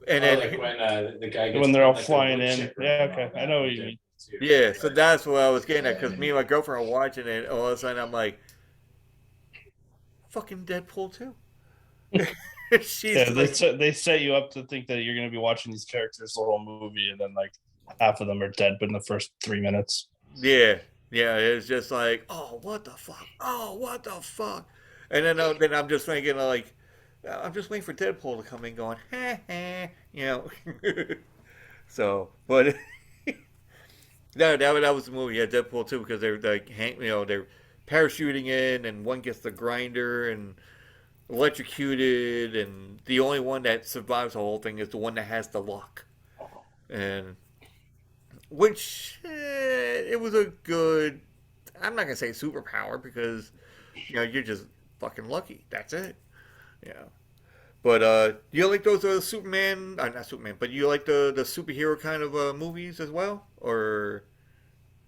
And Oh, like then when the guy gets when they're put all in like the flying wood in. chipper Yeah, and all okay, I that know in what you mean. Deadpool too. yeah, so Right. that's what I was getting at because me and my girlfriend are watching it. All of a sudden, I'm like, fucking Deadpool too. She's Yeah, like, they set you up to think that you're gonna be watching these characters the whole movie, and then like half of them are dead within the first 3 minutes. yeah, yeah. It's just like, oh, what the fuck? Oh, what the fuck? And then I'm just thinking like, I'm just waiting for Deadpool to come in, going, ha ha, you know. So, but that was the movie. Yeah, Deadpool too, because they're like, they're parachuting in, and one gets the grinder and electrocuted, and the only one that survives the whole thing is the one that has the lock. And which it was a good. I'm not gonna say superpower because you're just fucking lucky. That's it. Yeah. But do you like those Superman? Not Superman, but you like the superhero kind of movies as well, or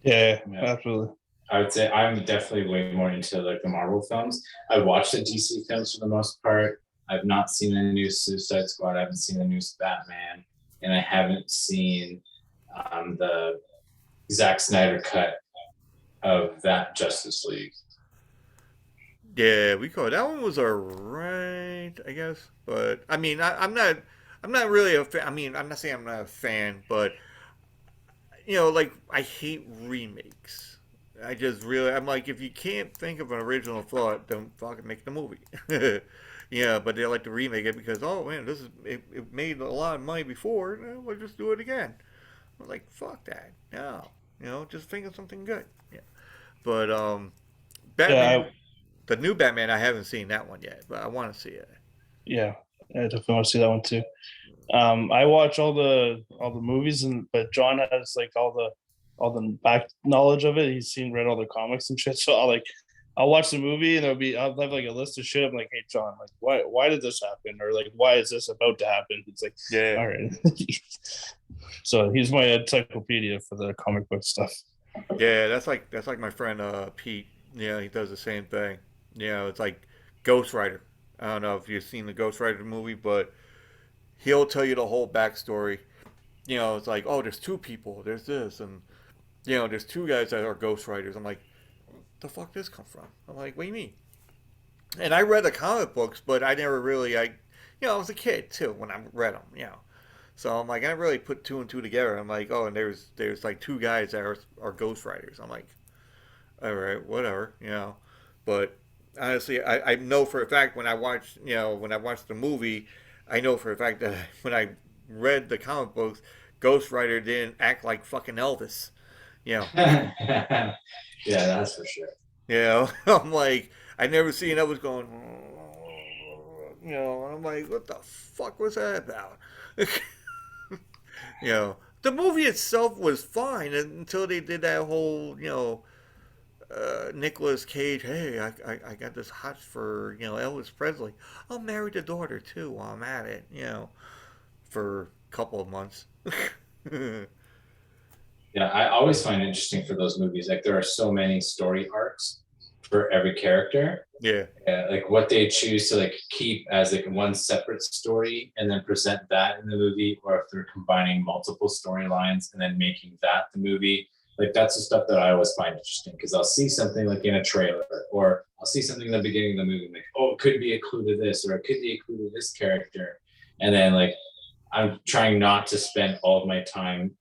Yeah, Yeah. absolutely. I would say I'm definitely way more into like the Marvel films. I watched the DC films for the most part. I've not seen the new Suicide Squad. I haven't seen the new Batman, and I haven't seen the Zack Snyder cut of that Justice League. yeah, we call it. That one was alright, I guess. But I mean, I'm not really a fan. I mean, I'm not saying I'm not a fan, but like I hate remakes. I'm like, if you can't think of an original thought, don't fucking make the movie. Yeah, but they like to remake it because, oh man, it made a lot of money before. We'll just do it again. I'm like, fuck that. No, just think of something good. Yeah, but Yeah, Batman, the new Batman, I haven't seen that one yet, but I want to see it. yeah, I definitely want to see that one too. I watch all the movies, and but John has like all the back knowledge of it. He's read all the comics and shit. So I'll watch the movie, and I'll have like a list of shit. I'm like, hey John, like why did this happen, or like why is this about to happen? He's like, Yeah, all right. So he's my encyclopedia for the comic book stuff. yeah, that's like my friend Pete. Yeah, he does the same thing. It's like Ghost Rider. I don't know if you've seen the Ghost Rider movie, but he'll tell you the whole backstory. It's like, oh, there's two people, there's this, and there's two guys that are Ghost Riders. I'm like, the fuck this come from? I'm like, what do you mean? And I read the comic books, but I never really, I was a kid too when I read them. So I'm like, I really put two and two together. I'm like, oh, and there's like two guys that are Ghost Riders. I'm like, all right, whatever. But honestly, I know for a fact when I watched the movie, I know for a fact that when I read the comic books, Ghost Rider didn't act like fucking Elvis. You know, Yeah, that's for sure. I'm like, I never seen Elvis going. And I'm like, what the fuck was that about? The movie itself was fine until they did that whole, Nicolas Cage, hey, I got this hot for, Elvis Presley. I'll marry the daughter too while I'm at it, for a couple of months. Yeah, I always find it interesting for those movies. Like there are so many story arcs for every character. Yeah, Like what they choose to like keep as like one separate story and then present that in the movie, or if they're combining multiple storylines and then making that the movie. Like that's the stuff that I always find interesting because I'll see something like in a trailer or I'll see something in the beginning of the movie, like, oh, it could be a clue to this or it could be a clue to this character. And then like I'm trying not to spend all of my time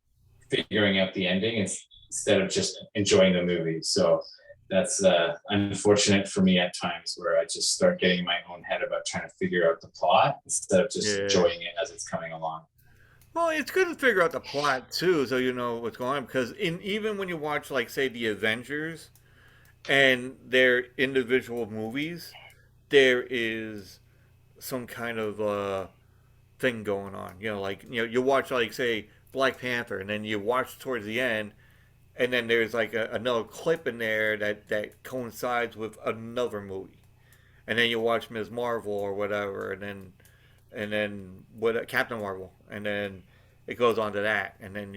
figuring out the ending instead of just enjoying the movie. So that's unfortunate for me at times where I just start getting in my own head about trying to figure out the plot instead of just yeah. enjoying it as it's coming along. Well, it's good to figure out the plot too, so you know what's going on. Because even when you watch, like, say, the Avengers and their individual movies, there is some kind of thing going on. Like you watch, like, say, Black Panther, and then you watch towards the end, and then there's like another clip in there that coincides with another movie, and then you watch Ms. Marvel or whatever, and then what Captain Marvel, and then it goes on to that, and then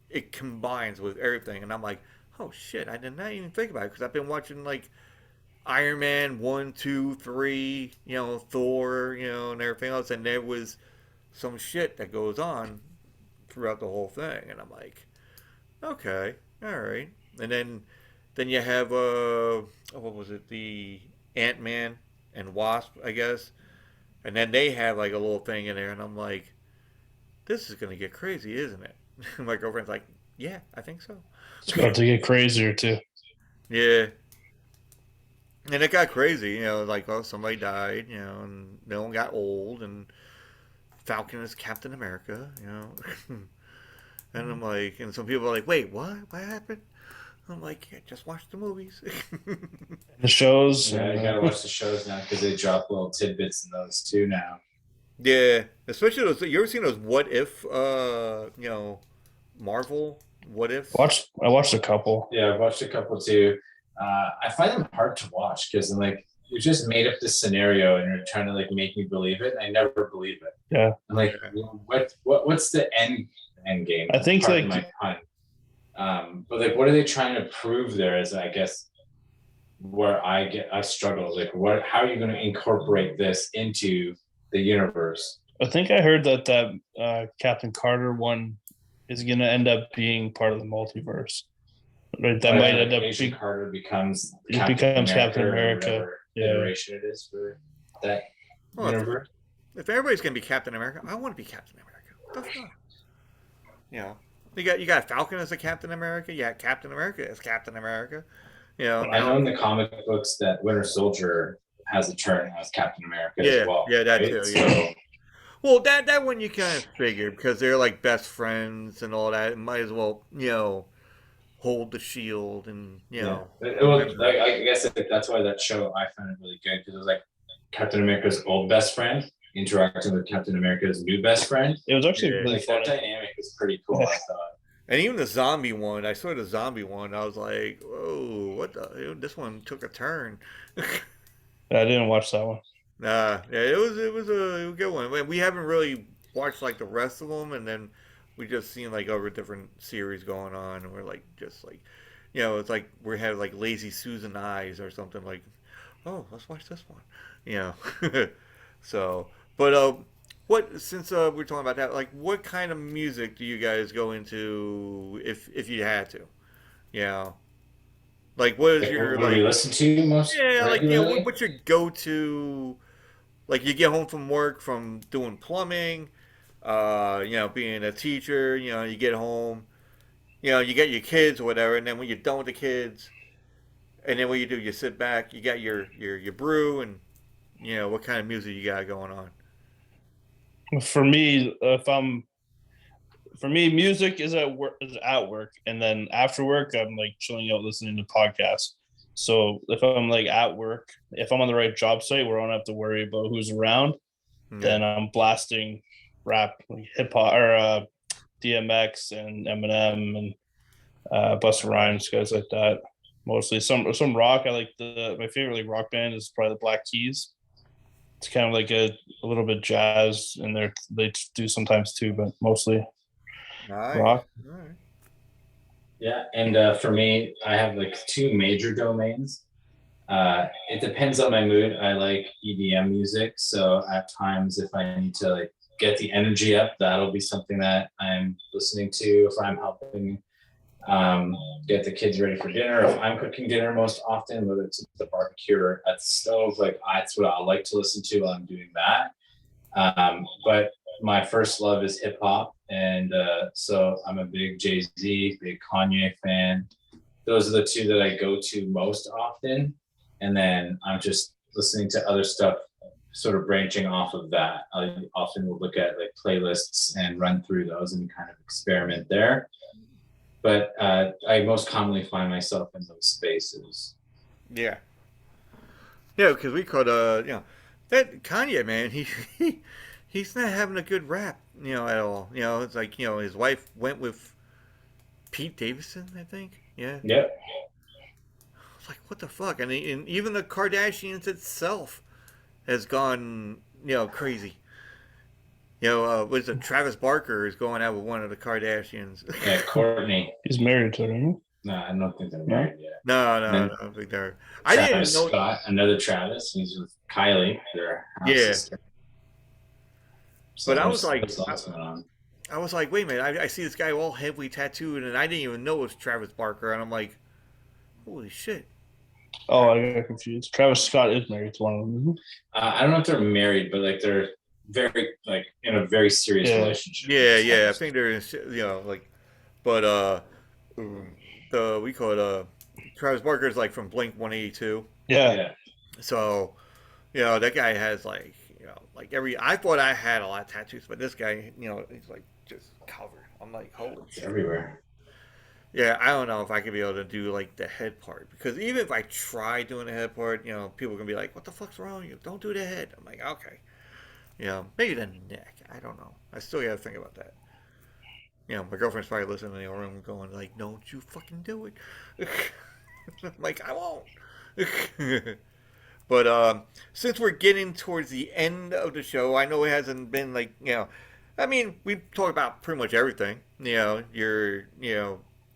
it combines with everything, and I'm like, oh shit, I did not even think about it because I've been watching like Iron Man 1, 2, 3, Thor, and everything else, and there was some shit that goes on throughout the whole thing, and I'm like, okay, all right. And then you have what was it, the Ant Man and Wasp, I guess, and then they have like a little thing in there, and I'm like, this is gonna get crazy, isn't it? My girlfriend's like, yeah, I think so. It's about to get crazier too. Yeah, and it got crazy, like, oh, somebody died, and no one got old, and Falcon is Captain America. And I'm like, and some people are like, wait, what? What happened? I'm like, yeah, just watch the movies. The shows. Yeah, you gotta watch the shows now because they drop little tidbits in those too now. Yeah, especially those. You ever seen those What If? Marvel What Ifs. I watched a couple. Yeah, I've watched a couple too. I find them hard to watch because I'm like, you just made up this scenario and you're trying to like make me believe it. I never believe it. Yeah. I'm like, what's the end game? I think Pardon like my pun. But like, what are they trying to prove there? Is I guess where I struggle. Like, how are you going to incorporate this into the universe? I think I heard that Captain Carter one is going to end up being part of the multiverse. Right, that might end up being Carter becomes Captain America. Yeah. Iteration it is for that universe. If everybody's gonna be Captain America, I want to be Captain America. What the fuck? You got Falcon as a Captain America. You got Captain America as Captain America. I know in the comic books that Winter Soldier has a turn as Captain America as well. Yeah, that right? too. Yeah. Well, that one you kind of figured because they're like best friends and all that. It might as well, hold the shield and I guess that's why that show I found it really good because it was like Captain America's old best friend interacting with Captain America's new best friend. It was actually really like, that dynamic was pretty cool. I thought. And even the zombie one, I saw the zombie one. I was like, "Whoa, what the? This one took a turn." I didn't watch that one. Nah, yeah, it was a good one. We haven't really watched like the rest of them, and then we just seen like over different series going on, and we're like just like, it's like we have like Lazy Susan eyes or something like, oh, let's watch this one, So, but since we're talking about that, like, what kind of music do you guys go into if you had to, like what is your what do you listen to most? Yeah, like what's your go-to? Like you get home from work from doing plumbing, being a teacher, you get home, you get your kids or whatever, and then when you're done with the kids, and then what you do, you sit back, you got your brew, and what kind of music you got going on. For me, music is at work, and then after work, I'm like chilling out, listening to podcasts. So if I'm like at work, if I'm on the right job site where I don't have to worry about who's around, then I'm blasting rap, like hip hop or DMX and Eminem and Busta Rhymes, guys like that. Mostly some rock. I like my favorite like rock band is probably the Black Keys. It's kind of like a little bit jazz in there. They do sometimes too, but mostly rock. All right. Yeah, and for me, I have like two major domains. It depends on my mood. I like EDM music, so at times if I need to like get the energy up, that'll be something that I'm listening to. If I'm helping get the kids ready for dinner, if I'm cooking dinner most often, whether it's at the barbecue or at the stove, like that's what I like to listen to while I'm doing that. But my first love is hip hop, and so I'm a big Jay-Z, big Kanye fan. Those are the two that I go to most often, and then I'm just listening to other stuff, sort of branching off of that. I often will look at like playlists and run through those and kind of experiment there. But I most commonly find myself in those spaces. Yeah, because we could, that Kanye man, he's not having a good rap, at all. It's like, his wife went with Pete Davidson, I think. Yeah. Yep. It's like, what the fuck? And even the Kardashians itself has gone, crazy. What is it? Travis Barker is going out with one of the Kardashians. Yeah, Courtney. He's married to her, isn't he? No, I don't think they're married yet. No, I don't think they're. I didn't Travis know. Scott, another Travis. He's with Kylie, their half sister. But So I was there's like, there's lots going on. I was like, wait a minute, I see this guy all heavily tattooed, and I didn't even know it was Travis Barker, and I'm like, holy shit. Oh, I got confused. Travis Scott is married to one of them. I don't know if they're married, but like they're very like in a very serious Yeah. relationship. Yeah, yeah, I think they're, like, but we call it Travis Barker's like from Blink 182, Yeah. Yeah, so that guy has like like every. I thought I had a lot of tattoos, but this guy, he's like just covered. I'm like, holy it's shit. everywhere. Yeah, I don't know if I could be able to do like the head part, because even if I try doing the head part, people are gonna be like, "What the fuck's wrong with you? Don't do the head." I'm like, okay, maybe the neck. I don't know. I still gotta think about that. My girlfriend's probably listening in the room, going like, "Don't you fucking do it." I'm like, I won't. But since we're getting towards the end of the show, I know it hasn't been like I mean, we talked about pretty much everything. Your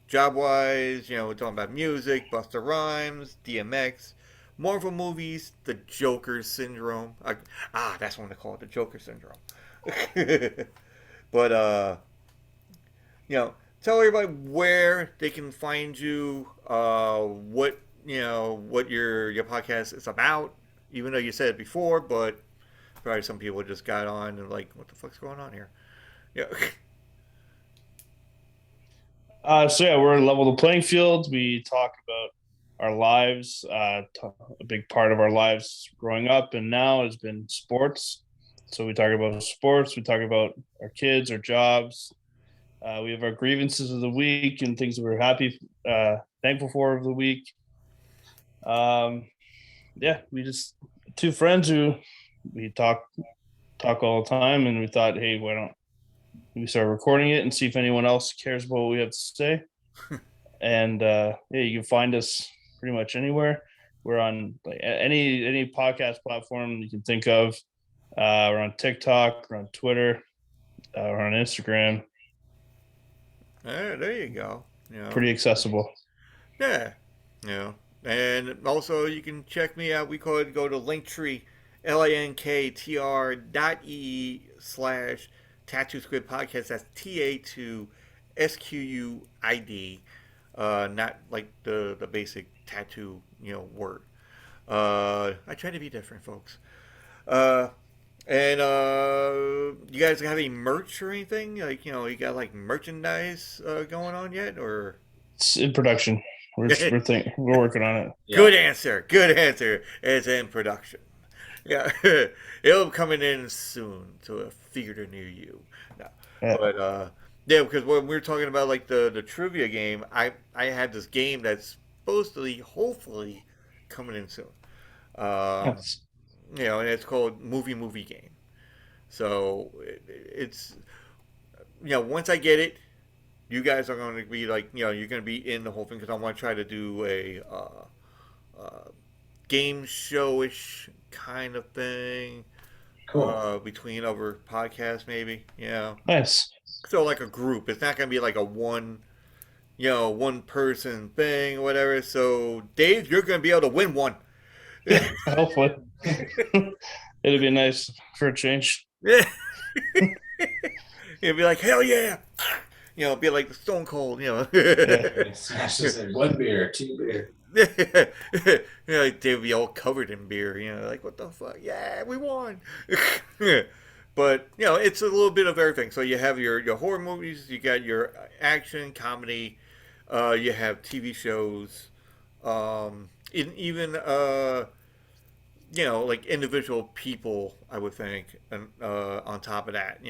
job wise. We're talking about music, Buster Rhymes, DMX, Marvel movies, the Joker syndrome. That's what they call it, the Joker syndrome. But tell everybody where they can find you. What your podcast is about. Even though you said it before, but probably some people just got on and like, what the fuck's going on here? Yeah. So yeah, we're level the playing field. We talk about our lives. A big part of our lives growing up and now has been sports. So we talk about sports. We talk about our kids, our jobs. We have our grievances of the week and things that we're thankful for of the week. Yeah, we just two friends who we talk all the time, and we thought, hey, why don't we start recording it and see if anyone else cares about what we have to say? And yeah, you can find us pretty much anywhere. We're on like any podcast platform you can think of. We're on TikTok, we're on Twitter, we're on Instagram. There you go. Pretty accessible. Yeah. And also you can check me out. We could go to Linktree, linktr.ee/ Tattoo Squid Podcast. That's TATOSQUID. Not like the basic tattoo, word. I try to be different, folks. Uh, and you guys have any merch or anything? Like, you got like merchandise going on yet, or? It's in production. We're working on it. Yeah. Good answer. Good answer. It's in production. Yeah, it'll be coming in soon to a theater near you. No, Yeah. but yeah, because when we were talking about like the trivia game, I had this game that's supposedly, hopefully, coming in soon. Um, Yes. and it's called Movie Game. So it's once I get it, you guys are going to be like you're going to be in the whole thing, because I want to try to do a game showish kind of thing Cool. between other podcasts, maybe. Nice. So like a group. It's not going to be like a one person thing or whatever. So Dave, you're going to be able to win one. Hopefully. It'll be nice for a change. Yeah. It'll be like, hell yeah. Be like the Stone Cold, Yeah. Smash this in one beer, two beer. Like they'd be all covered in beer, like, what the fuck? Yeah, we won. But it's a little bit of everything. So you have your horror movies, you got your action comedy, you have TV shows, even like individual people, I would think, and on top of that,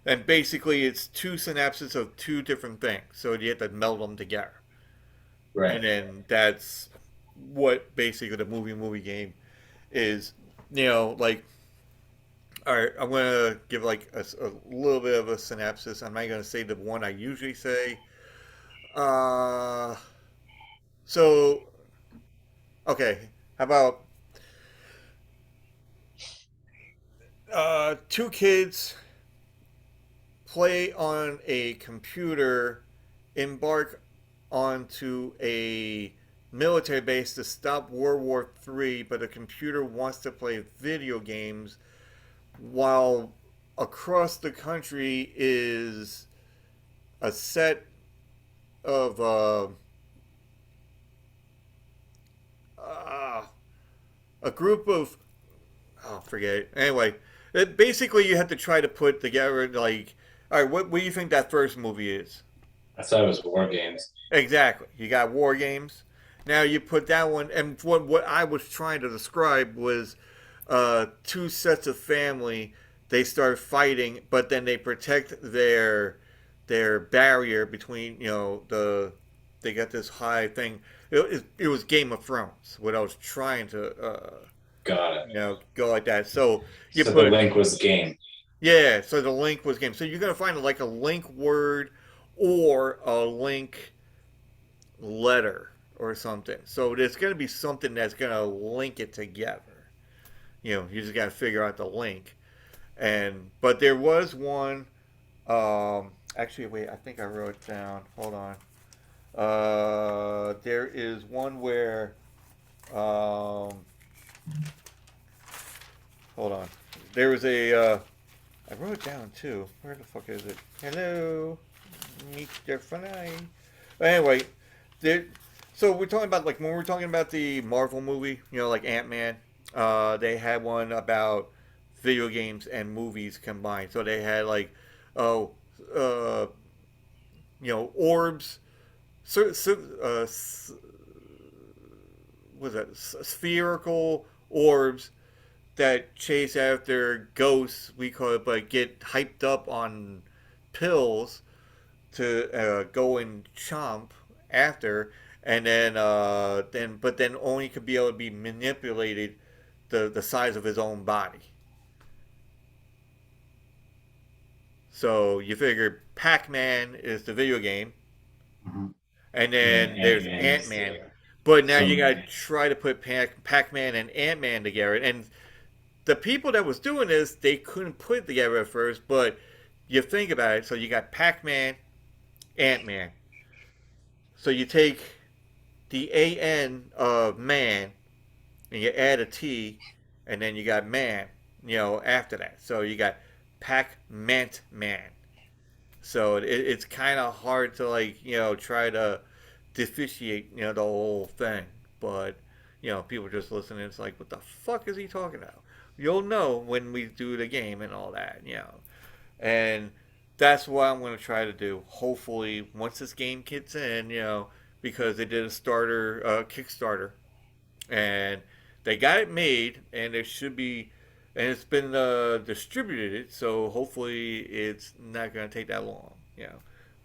and basically it's two synapses of two different things, so you have to meld them together. Right. And then that's what basically the movie game is. Like, all right, I'm gonna give like a little bit of a synopsis. I'm not gonna say the one I usually say. Uh, so okay, how about two kids play on a computer, embark onto a military base to stop World War III, but the computer wants to play video games while across the country is a set of uh, a group of forget it. Anyway, basically you have to try to put together like, all right, what do you think that first movie is? I thought it was War Games. Exactly. You got War Games. Now you put that one, and what I was trying to describe was two sets of family. They start fighting, but then they protect their barrier between they got this high thing. It was Game of Thrones. What I was trying to Got it. go like that. So you So put the link was game. yeah. So the link was game. So you're gonna find like a link word or a link letter or something. So there's going to be something that's going to link it together. You just got to figure out the link. But there was one. Actually, wait. I think I wrote it down. Hold on. There is one where. Hold on. There was a. I wrote it down too. Where the fuck is it? Hello, Mr. Fly. Anyway, so we're talking about like when we're talking about the Marvel movie, like Ant-Man. They had one about video games and movies combined. So they had like, oh, orbs, was that spherical orbs that chase after ghosts. We call it, but get hyped up on pills to go and chomp after, and then only could be able to be manipulated the size of his own body. So you figure Pac-Man is the video game, Mm-hmm. and then there's Ant-Man. But now you got to try to put Pac-Man and Ant-Man together. And the people that was doing this, they couldn't put it together at first, but you think about it. So you got Pac-Man, Ant-Man. So you take the AN of man, and you add a T, and then you got man, after that. So you got Pac-Man. So it's kind of hard to try to differentiate the whole thing, but people just listening. It's like, what the fuck is he talking about? You'll know when we do the game and all that, and that's what I'm going to try to do. Hopefully, once this game kicks in, because they did a Kickstarter, and they got it made, and it should be, and it's been distributed. So hopefully, it's not going to take that long.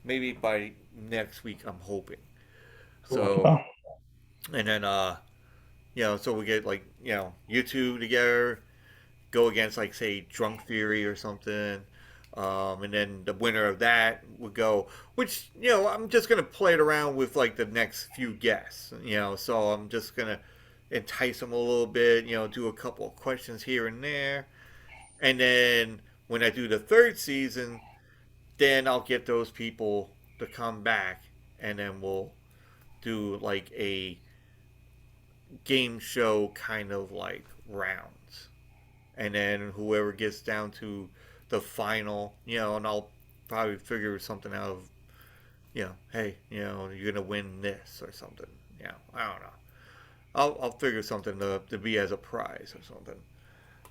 Maybe by next week, I'm hoping. So, and then so we get you two together, go against say Drunk Theory or something. And then the winner of that would go, which, I'm just going to play it around with the next few guests, so I'm just going to entice them a little bit, do a couple of questions here and there. And then when I do the third season, then I'll get those people to come back, and then we'll do a game show kind of rounds. And then whoever gets down to the final, and I'll probably figure something out of, hey, you're gonna win this or something. I don't know. I'll figure something to be as a prize or something.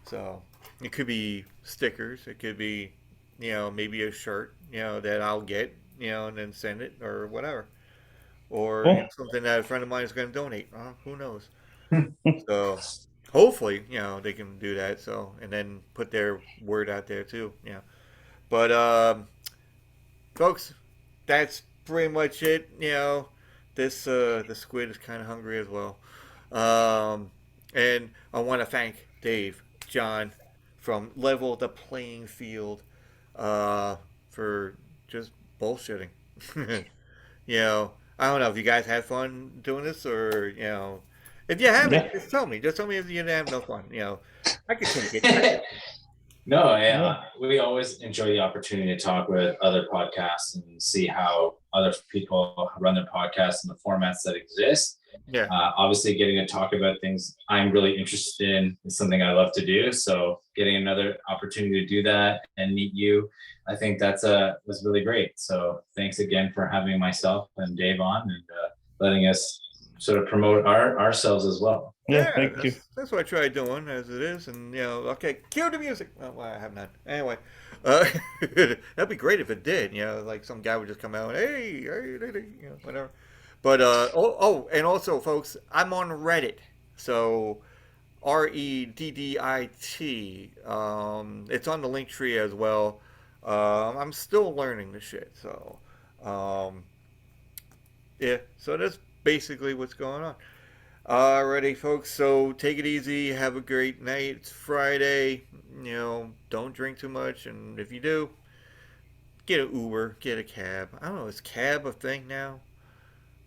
So it could be stickers. It could be, maybe a shirt, that I'll get, and then send it or whatever, or something that a friend of mine is going to donate. Who knows? So hopefully, they can do that. So, and then put their word out there too. But folks, that's pretty much it. This the squid is kind of hungry as well. And I want to thank Dave, John, from Level the Playing Field, for just bullshitting. I don't know if you guys had fun doing this, or if you haven't, just tell me. Just tell me if you didn't have no fun. I can take it. No, we always enjoy the opportunity to talk with other podcasts and see how other people run their podcasts and the formats that exist. Yeah. Obviously, getting to talk about things I'm really interested in is something I love to do. So getting another opportunity to do that and meet you, I think that's was really great. So thanks again for having myself and Dave on and letting us sort of promote ourselves as well. Yeah, Yeah, thank you. that's what I try doing as it is, and okay, cue the music. Well, I have none. Anyway, that'd be great if it did. Like some guy would just come out, hey, whatever. But and also, folks, I'm on Reddit, so Reddit. It's on the link tree as well. I'm still learning the shit, so um, yeah. So that's basically what's going on. Alrighty, folks. So take it easy. Have a great night. It's Friday. Don't drink too much, and if you do, get an Uber, get a cab. I don't know. Is cab a thing now?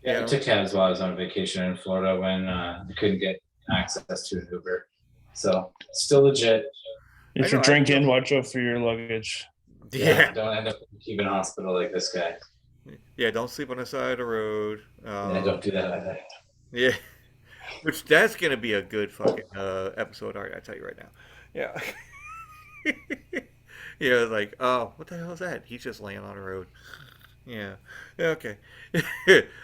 Yeah, I took cabs while I was on vacation in Florida when I couldn't get access to an Uber. So still legit. I If know. you're drinking, watch out for your luggage. Yeah. Don't end up in keeping hospital like this guy. Yeah. Don't sleep on the side of the road. Yeah, don't do that either. Yeah. Which that's gonna be a good fucking episode. All right, I tell you right now. Yeah. Like, oh, what the hell is that? He's just laying on the road. Yeah. Okay.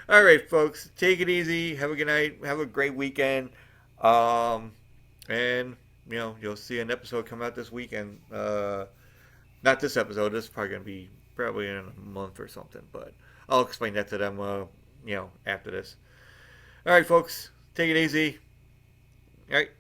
All right, folks. Take it easy. Have a good night. Have a great weekend. And you'll see an episode come out this weekend. Not this episode. This is probably gonna be probably in a month or something. But I'll explain that to them. After this. All right, folks. Take it easy. All right.